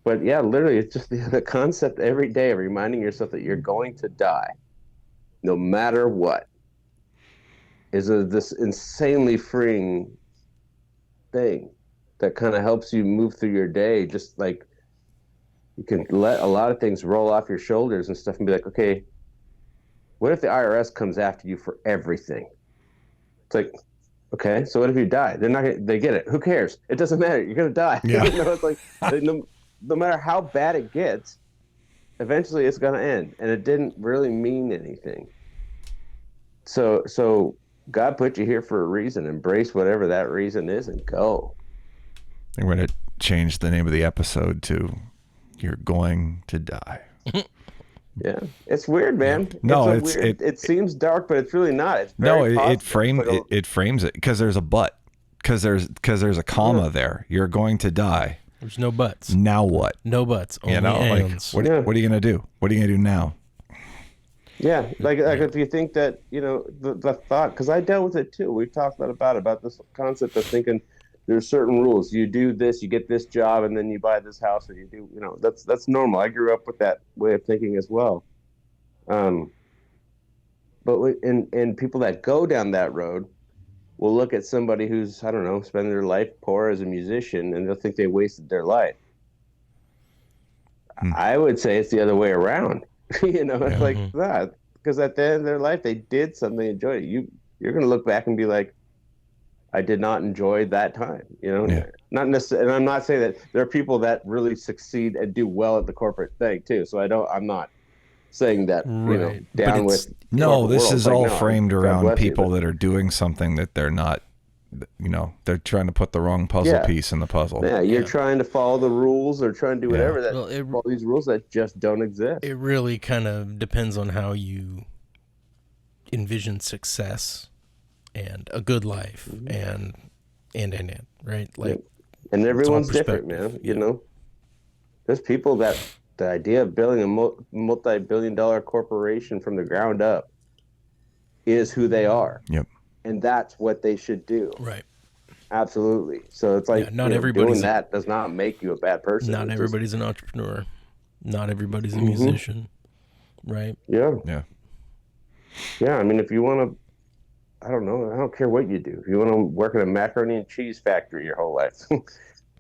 [SPEAKER 3] But yeah, literally, it's just the concept every day of reminding yourself that you're going to die, no matter what, is this insanely freeing thing that kind of helps you move through your day. Just like, you can let a lot of things roll off your shoulders and stuff and be like, okay, what if the IRS comes after you for everything? It's like, okay, so what if you die? They get it. Who cares? It doesn't matter. You're going to die.
[SPEAKER 1] Yeah.
[SPEAKER 3] It's like, no matter how bad it gets, eventually it's going to end. And it didn't really mean anything. So God put you here for a reason. Embrace whatever that reason is and go.
[SPEAKER 1] I'm going to change the name of the episode to "You're Going to Die."
[SPEAKER 3] Yeah, it's weird, man.
[SPEAKER 1] No,
[SPEAKER 3] it seems dark, but it's really not. It's
[SPEAKER 1] it frames it because there's a but, because there's a comma there. You're going to die.
[SPEAKER 2] There's no buts.
[SPEAKER 1] Now what?
[SPEAKER 2] No buts. Only ands.
[SPEAKER 1] What are you gonna do? What are you gonna do now?
[SPEAKER 3] Yeah, like if you think that, the thought, because I dealt with it too. We've talked about this concept of thinking there's certain rules. You do this, you get this job, and then you buy this house, or you do, that's normal. I grew up with that way of thinking as well. But people that go down that road will look at somebody who's, I don't know, spending their life poor as a musician, and they'll think they wasted their life. I would say it's the other way around. It's like that, because at the end of their life, they did something, enjoyed it. You're going to look back and be like, I did not enjoy that time, Not necessarily. And I'm not saying that there are people that really succeed and do well at the corporate thing too. So I'm not saying that, down with.
[SPEAKER 1] No, this is all framed around people that are doing something that they're not, they're trying to put the wrong puzzle piece in the puzzle.
[SPEAKER 3] Yeah, you're trying to follow the rules or trying to do whatever all these rules that just don't exist.
[SPEAKER 2] It really kind of depends on how you envision success and a good life and right? Like,
[SPEAKER 3] and everyone's different, man. There's people that the idea of building a multi-billion-dollar corporation from the ground up is who they are.
[SPEAKER 1] Yep.
[SPEAKER 3] And that's what they should do.
[SPEAKER 2] Right.
[SPEAKER 3] Absolutely. So it's like,
[SPEAKER 2] not everybody's
[SPEAKER 3] doing that does not make you a bad person.
[SPEAKER 2] Not everybody's an entrepreneur. Not everybody's a musician. Right?
[SPEAKER 3] Yeah.
[SPEAKER 1] Yeah.
[SPEAKER 3] Yeah. I mean, if you want to, I don't know, I don't care what you do. If you want to work in a macaroni and cheese factory your whole life,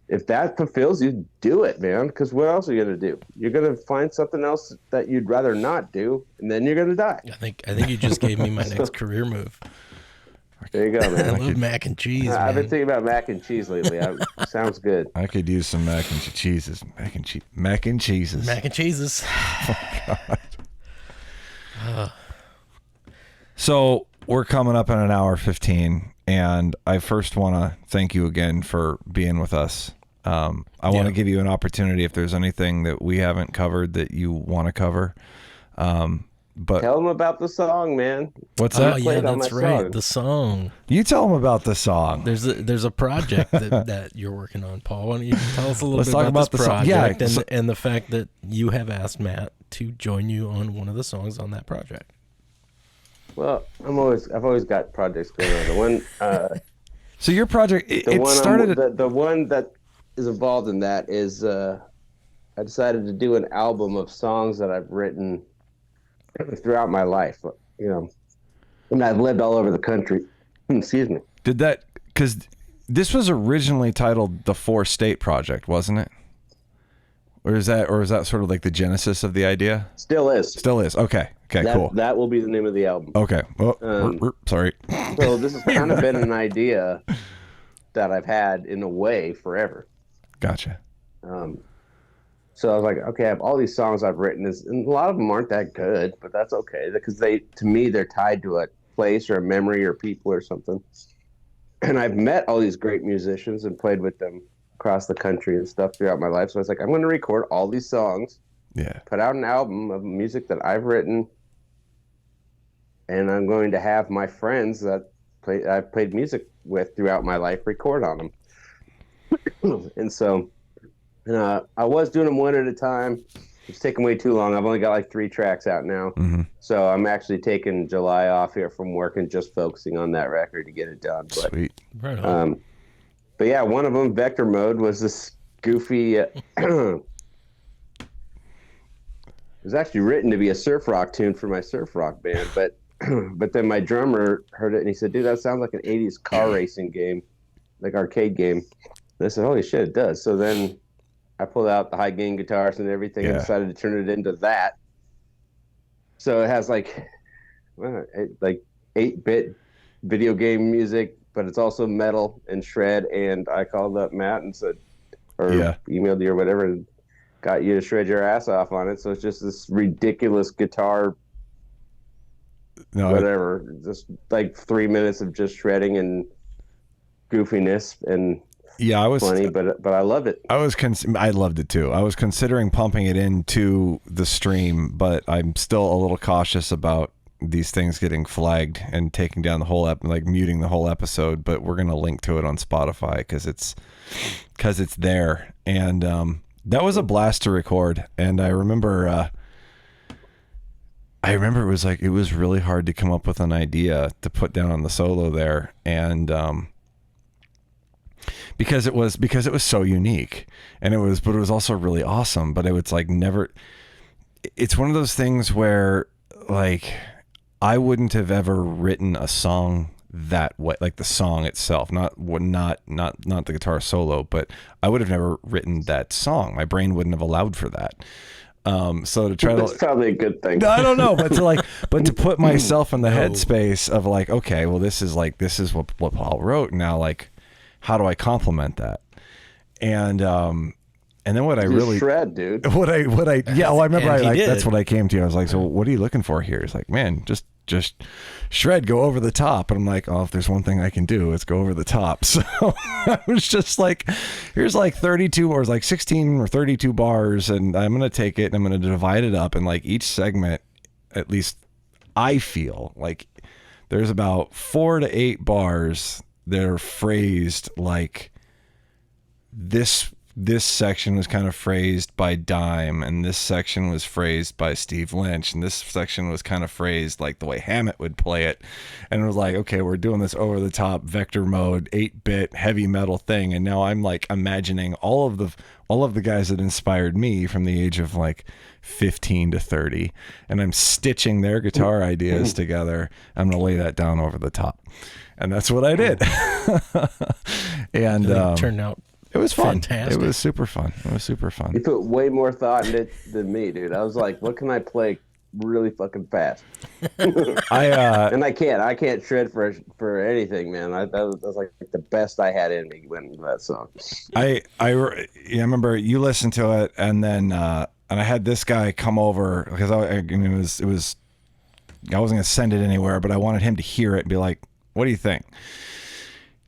[SPEAKER 3] if that fulfills you, do it, man. Because what else are you going to do? You're going to find something else that you'd rather not do, and then you're going to die.
[SPEAKER 2] I think you just gave me my next career move.
[SPEAKER 3] There you go, man.
[SPEAKER 2] I love mac and cheese.
[SPEAKER 3] I've been thinking about mac and cheese lately. Sounds good.
[SPEAKER 1] I could use some mac and cheeses. Mac and cheeses.
[SPEAKER 2] Oh,
[SPEAKER 1] God. So we're coming up in an hour 15, and I first want to thank you again for being with us. I want to give you an opportunity if there's anything that we haven't covered that you want to cover. But
[SPEAKER 3] tell them about the song, man.
[SPEAKER 1] What's that?
[SPEAKER 2] Oh, yeah, that's right. The song.
[SPEAKER 1] You tell them about the song.
[SPEAKER 2] There's a project that you're working on, Paul. Why don't you tell us a little bit about this project and the fact that you have asked Matt to join you on one of the songs on that project.
[SPEAKER 3] Well, I've always got projects going on. The one.
[SPEAKER 1] So your project,
[SPEAKER 3] the one that is involved in that is I decided to do an album of songs that I've written throughout my life, and I've lived all over the country. Excuse me.
[SPEAKER 1] Did that, because this was originally titled the 4-State Project, wasn't it? Or is that sort of like the genesis of the idea?
[SPEAKER 3] Still is.
[SPEAKER 1] Okay, cool.
[SPEAKER 3] That will be the name of the album.
[SPEAKER 1] Okay. Well, sorry.
[SPEAKER 3] So this has kind of been an idea that I've had in a way forever.
[SPEAKER 1] Gotcha.
[SPEAKER 3] So I was like, okay, I have all these songs I've written, and a lot of them aren't that good, but that's okay, because to me, they're tied to a place or a memory or people or something. And I've met all these great musicians and played with them across the country and stuff throughout my life. So I was like, I'm going to record all these songs put out an album of music that I've written, and I'm going to have my friends that I've played music with throughout my life record on them. And so I was doing them one at a time. It's taking way too long. I've only got like 3 tracks out now.
[SPEAKER 1] Mm-hmm.
[SPEAKER 3] So I'm actually taking July off here from work and just focusing on that record to get it done. But,
[SPEAKER 1] sweet.
[SPEAKER 2] Right on.
[SPEAKER 3] But yeah, one of them, Vector Mode, was this goofy... it was actually written to be a surf rock tune for my surf rock band, but then my drummer heard it and he said, dude, that sounds like an 80s car racing game, like arcade game. And I said, holy shit, it does. So then I pulled out the high gain guitars and everything and decided to turn it into that. So it has like 8-bit video game music, but it's also metal and shred. And I called up Matt and said, or emailed you or whatever, and got you to shred your ass off on it. So it's just this ridiculous guitar, just like 3 minutes of just shredding and goofiness and
[SPEAKER 1] I was
[SPEAKER 3] funny, but I loved it.
[SPEAKER 1] I loved it too. I was considering pumping it into the stream, but I'm still a little cautious about these things getting flagged and taking down the whole muting the whole episode. But we're gonna link to it on Spotify because it's there, and that was a blast to record. And I remember it was really hard to come up with an idea to put down on the solo there, and because it was so unique, and it was also really awesome. But it was like it's one of those things where like I wouldn't have ever written a song that way, like the song itself, not the guitar solo, but I would have never written that song. My brain wouldn't have allowed for that. So to try
[SPEAKER 3] that's probably a good thing.
[SPEAKER 1] No, I don't know, but to put myself in the headspace of like, okay, well, this is what Paul wrote. Now, like, how do I complement that? And then what I really
[SPEAKER 3] shred, dude.
[SPEAKER 1] I remember that's what I came to. I was like, so what are you looking for here? It's like, man, just shred, go over the top. And I'm like, oh, if there's one thing I can do, it's go over the top. So I was just like, here's like 32 or like 16 or 32 bars, and I'm going to take it and I'm going to divide it up. And like each segment, at least I feel like there's about 4 to 8 bars that are phrased like this section was kind of phrased by Dime, and this section was phrased by Steve Lynch, and this section was kind of phrased like the way Hammett would play it. And it was like, okay, we're doing this over the top Vector Mode 8-bit heavy metal thing. And now I'm like imagining all of the guys that inspired me from the age of like 15 to 30, and I'm stitching their guitar ideas together. I'm going to lay that down over the top. And that's what I did. And
[SPEAKER 2] it turned out
[SPEAKER 1] it was fun.
[SPEAKER 2] Fantastic.
[SPEAKER 1] It was super fun.
[SPEAKER 3] You put way more thought in it than me, dude. I was like, what can I play really fucking fast? And I can't shred for anything, man. That was like the best I had in me when that song.
[SPEAKER 1] I remember you listened to it, and then and I had this guy come over because it was I wasn't gonna send it anywhere, but I wanted him to hear it and be like, what do you think?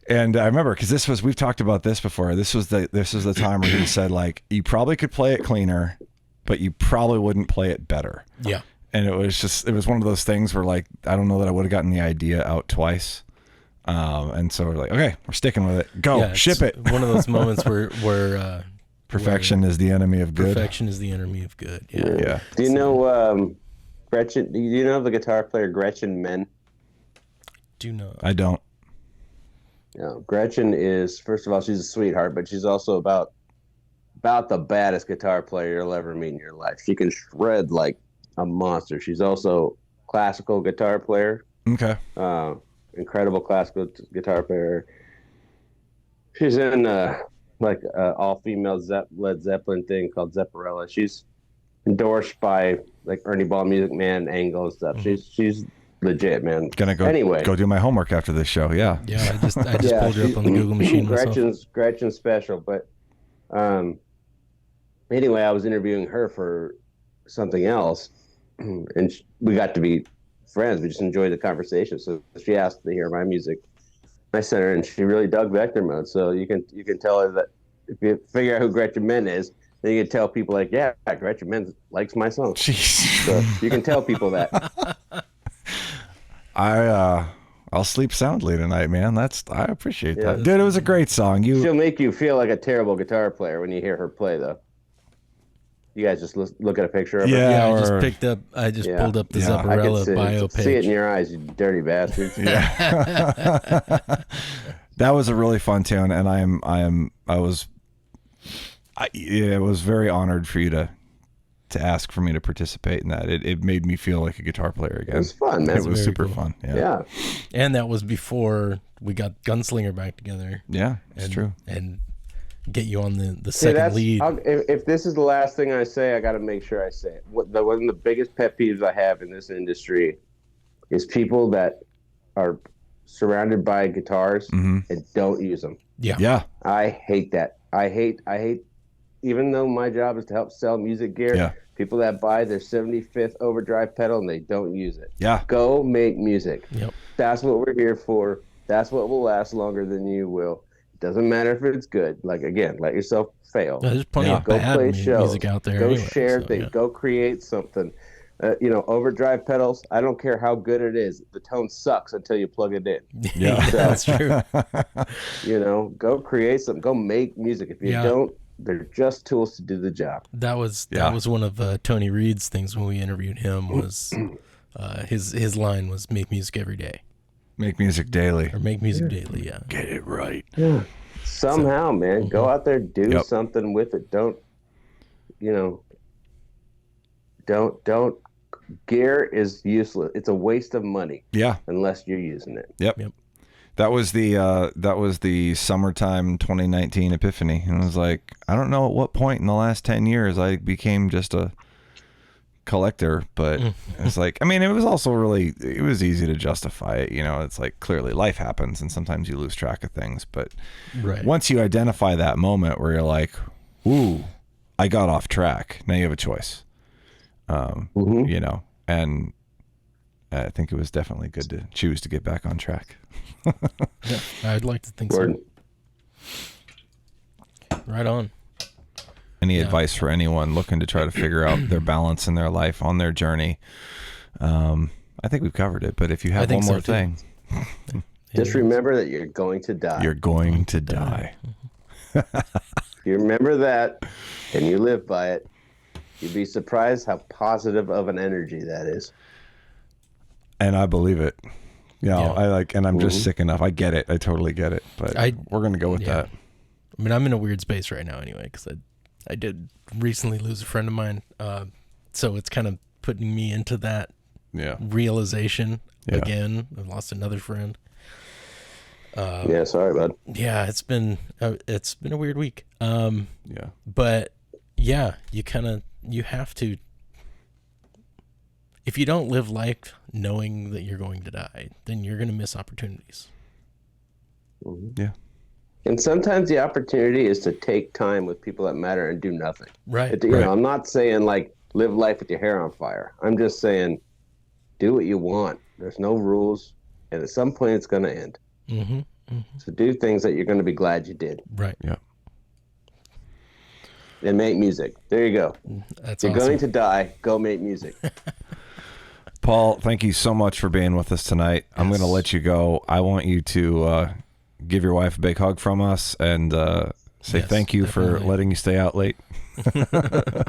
[SPEAKER 1] And I remember because we've talked about this before. This was the time where he said like, you probably could play it cleaner, but you probably wouldn't play it better.
[SPEAKER 2] Yeah.
[SPEAKER 1] And it was one of those things where like, I don't know that I would have gotten the idea out twice. And so we're like, okay, we're sticking with it. Go, ship it.
[SPEAKER 2] One of those moments where
[SPEAKER 1] perfection is the enemy of good.
[SPEAKER 2] Perfection is the enemy of good. Yeah.
[SPEAKER 1] Yeah.
[SPEAKER 3] Do you know Gretchen? Do you know the guitar player Gretchen Men?
[SPEAKER 2] Do not.
[SPEAKER 1] I don't.
[SPEAKER 3] Gretchen is, first of all, she's a sweetheart, but she's also about the baddest guitar player you'll ever meet in your life. She can shred like a monster. She's also a classical guitar player.
[SPEAKER 1] Okay.
[SPEAKER 3] Incredible classical guitar player. She's in all-female Led Zeppelin thing called Zepparella. She's endorsed by like Ernie Ball Music Man, Angle and stuff.
[SPEAKER 1] Mm-hmm.
[SPEAKER 3] She's legit, man.
[SPEAKER 1] Gonna go do my homework after this show. Yeah.
[SPEAKER 2] I just pulled her up on the Google machine myself.
[SPEAKER 3] Gretchen's special, but anyway, I was interviewing her for something else, and we got to be friends. We just enjoyed the conversation. So she asked to hear my music. I sent her, and she really dug Vector Mode. So you can tell her that if you figure out who Gretchen Men is, then you can tell people like, yeah, Gretchen Menz likes my song.
[SPEAKER 1] Jeez.
[SPEAKER 3] So you can tell people that.
[SPEAKER 1] I'll sleep soundly tonight, man. I appreciate that. Dude, it was a great song.
[SPEAKER 3] She'll make you feel like a terrible guitar player when you hear her play, though. You guys just look at a picture of her.
[SPEAKER 2] Yeah, I just pulled up the Zepparella bio page.
[SPEAKER 3] See it in your eyes, you dirty bastards.
[SPEAKER 1] Yeah. That was a really fun tune, and I was very honored for you to ask for me to participate in that. It made me feel like a guitar player again.
[SPEAKER 3] It was fun, man.
[SPEAKER 1] It was super fun. Yeah.
[SPEAKER 2] And that was before we got Gunslinger back together.
[SPEAKER 1] Yeah, it's true.
[SPEAKER 2] And get you on the second lead.
[SPEAKER 3] If this is the last thing I say, I got to make sure I say it. One of the biggest pet peeves I have in this industry is people that are surrounded by guitars and don't use them.
[SPEAKER 1] Yeah.
[SPEAKER 3] I hate that. I hate, even though my job is to help sell music gear, people that buy their 75th overdrive pedal and they don't use it.
[SPEAKER 1] Yeah.
[SPEAKER 3] Go make music.
[SPEAKER 2] Yep.
[SPEAKER 3] That's what we're here for. That's what will last longer than you will. It doesn't matter if it's good. Like, again, let yourself fail.
[SPEAKER 2] There's plenty of bad music out there.
[SPEAKER 3] Go share things. Go create something. Overdrive pedals, I don't care how good it is. The tone sucks until you plug it in.
[SPEAKER 2] Yeah, that's true.
[SPEAKER 3] Go create something. Go make music. If you don't, they're just tools to do the job.
[SPEAKER 2] That was one of Tony Reed's things when we interviewed him. Was his line was "Make music every day,
[SPEAKER 1] make music daily,
[SPEAKER 2] or make music daily." Yeah,
[SPEAKER 1] get it right.
[SPEAKER 3] Yeah, somehow, man, go out there, do something with it. Don't. Gear is useless. It's a waste of money.
[SPEAKER 1] Yeah.
[SPEAKER 3] Unless you're using it.
[SPEAKER 1] Yep. That was the summertime 2019 epiphany. And it was like, I don't know at what point in the last 10 years I became just a collector, but it's like, I mean, it was also it was easy to justify it. It's like, clearly life happens and sometimes you lose track of things. But once you identify that moment where you're like, ooh, I got off track. Now you have a choice. And I think it was definitely good to choose to get back on track.
[SPEAKER 2] Yeah, I'd like to think so. Right on.
[SPEAKER 1] Any advice for anyone looking to try to figure out their balance in their life on their journey? I think we've covered it, but if you have one more thing.
[SPEAKER 3] Just remember that you're going to die.
[SPEAKER 1] You're going to die.
[SPEAKER 3] If you remember that and you live by it, you'd be surprised how positive of an energy that is. And
[SPEAKER 1] I believe it. I'm just sick enough. I get it. I totally get it. But we're going to go with that.
[SPEAKER 2] I mean, I'm in a weird space right now anyway, because I did recently lose a friend of mine. So it's kind of putting me into that realization again. I lost another friend.
[SPEAKER 3] Sorry, bud.
[SPEAKER 2] Yeah, it's been a weird week. But you have to, if you don't live life knowing that you're going to die, then you're going to miss opportunities.
[SPEAKER 1] Yeah.
[SPEAKER 3] And sometimes the opportunity is to take time with people that matter and do nothing.
[SPEAKER 2] Right.
[SPEAKER 3] I'm not saying like live life with your hair on fire. I'm just saying do what you want. There's no rules. And at some point it's going to end. Mm-hmm. Mm-hmm. So do things that you're going to be glad you did.
[SPEAKER 2] Right.
[SPEAKER 1] Yeah.
[SPEAKER 3] And make music. There you go.
[SPEAKER 2] That's
[SPEAKER 3] You're
[SPEAKER 2] awesome.
[SPEAKER 3] going to die. Go make music.
[SPEAKER 1] Paul, thank you so much for being with us tonight. Yes. I'm going to let you go. I want you to give your wife a big hug from us and say thank you for letting you stay out late.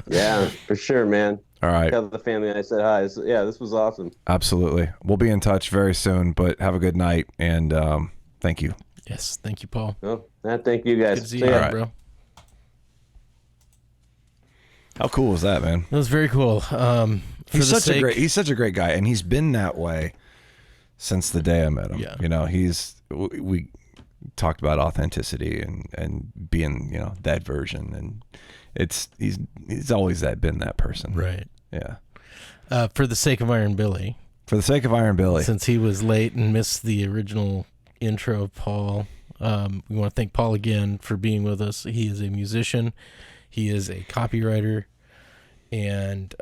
[SPEAKER 3] Yeah, for sure, man.
[SPEAKER 1] All right.
[SPEAKER 3] Tell the family I said hi. This was awesome.
[SPEAKER 1] Absolutely. We'll be in touch very soon, but have a good night and thank you.
[SPEAKER 2] Yes, thank you, Paul.
[SPEAKER 3] Well, thank you guys.
[SPEAKER 2] Good to see you, bro.
[SPEAKER 1] How cool was that, man?
[SPEAKER 2] That was very cool.
[SPEAKER 1] He's such a great guy, and he's been that way since the day I met him.
[SPEAKER 2] Yeah.
[SPEAKER 1] We talked about authenticity and being, that version, and he's always been that person.
[SPEAKER 2] Right.
[SPEAKER 1] Yeah.
[SPEAKER 2] For the sake of Iron Billy.
[SPEAKER 1] For the sake of Iron Billy.
[SPEAKER 2] Since he was late and missed the original intro of Paul, we want to thank Paul again for being with us. He is a musician. He is a copywriter and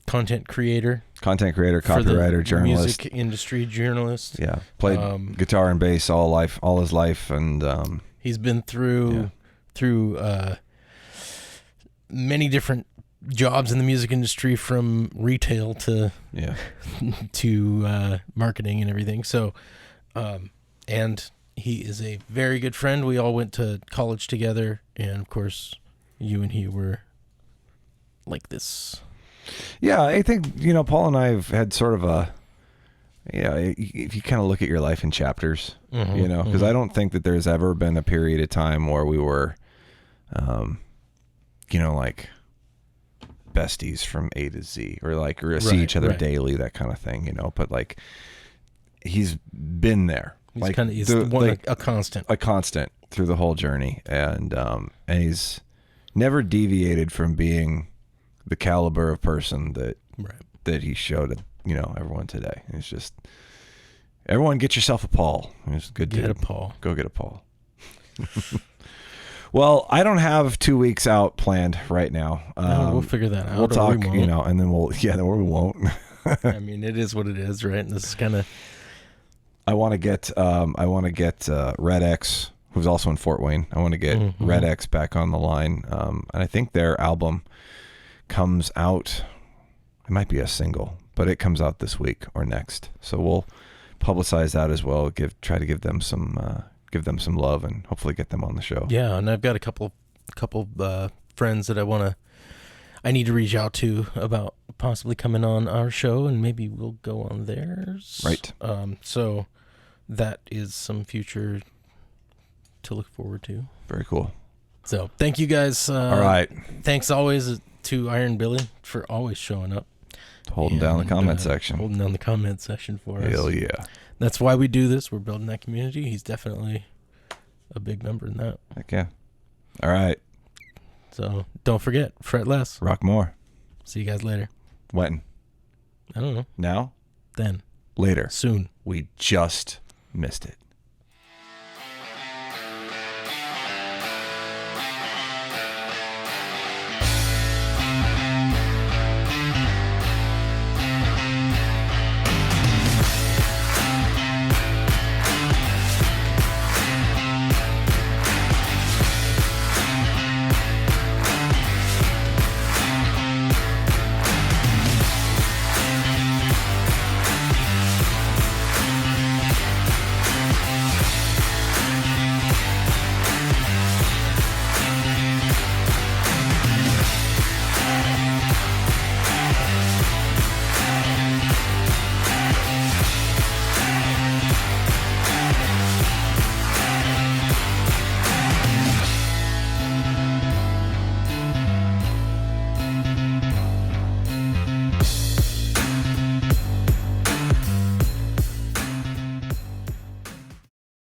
[SPEAKER 2] content creator,
[SPEAKER 1] copywriter, journalist,
[SPEAKER 2] music industry journalist.
[SPEAKER 1] Yeah, played guitar and bass all his life, and
[SPEAKER 2] he's been through many different jobs in the music industry, from retail to to marketing and everything. So, and he is a very good friend. We all went to college together, and of course, you and he were like this.
[SPEAKER 1] Yeah, I think, Paul and I have had sort of a, if you kind of look at your life in chapters, because I don't think that there's ever been a period of time where we were, like besties from A to Z, or see each other daily, that kind of thing, but like he's been there.
[SPEAKER 2] He's a constant
[SPEAKER 1] through the whole journey. And he's never deviated from being the caliber of person that he showed, everyone today. It's just, everyone get yourself a Paul. It's good to
[SPEAKER 2] get a Paul.
[SPEAKER 1] Go get a Paul. Well, I don't have 2 weeks out planned right now.
[SPEAKER 2] No, we'll figure that out.
[SPEAKER 1] We'll talk, and then we won't.
[SPEAKER 2] I mean, it is what it is, right? And this is kind of.
[SPEAKER 1] I want to get Red X, who's also in Fort Wayne. I want to get Red X back on the line, and I think their album comes out. It might be a single, but it comes out this week or next. So we'll publicize that as well. Try to give them some love, and hopefully get them on the show.
[SPEAKER 2] Yeah, and I've got a couple friends that I need to reach out to about possibly coming on our show, and maybe we'll go on theirs.
[SPEAKER 1] Right.
[SPEAKER 2] So that is some future to look forward to.
[SPEAKER 1] Very cool.
[SPEAKER 2] So thank you guys.
[SPEAKER 1] All right.
[SPEAKER 2] Thanks always to Iron Billy for always showing up.
[SPEAKER 1] Holding down the comment section.
[SPEAKER 2] Holding down the comment section for us.
[SPEAKER 1] Hell yeah.
[SPEAKER 2] That's why we do this. We're building that community. He's definitely a big member in that.
[SPEAKER 1] Heck yeah. All right.
[SPEAKER 2] So don't forget, fret less.
[SPEAKER 1] Rock more.
[SPEAKER 2] See you guys later.
[SPEAKER 1] When?
[SPEAKER 2] I don't know.
[SPEAKER 1] Now?
[SPEAKER 2] Then.
[SPEAKER 1] Later.
[SPEAKER 2] Soon.
[SPEAKER 1] We just missed it.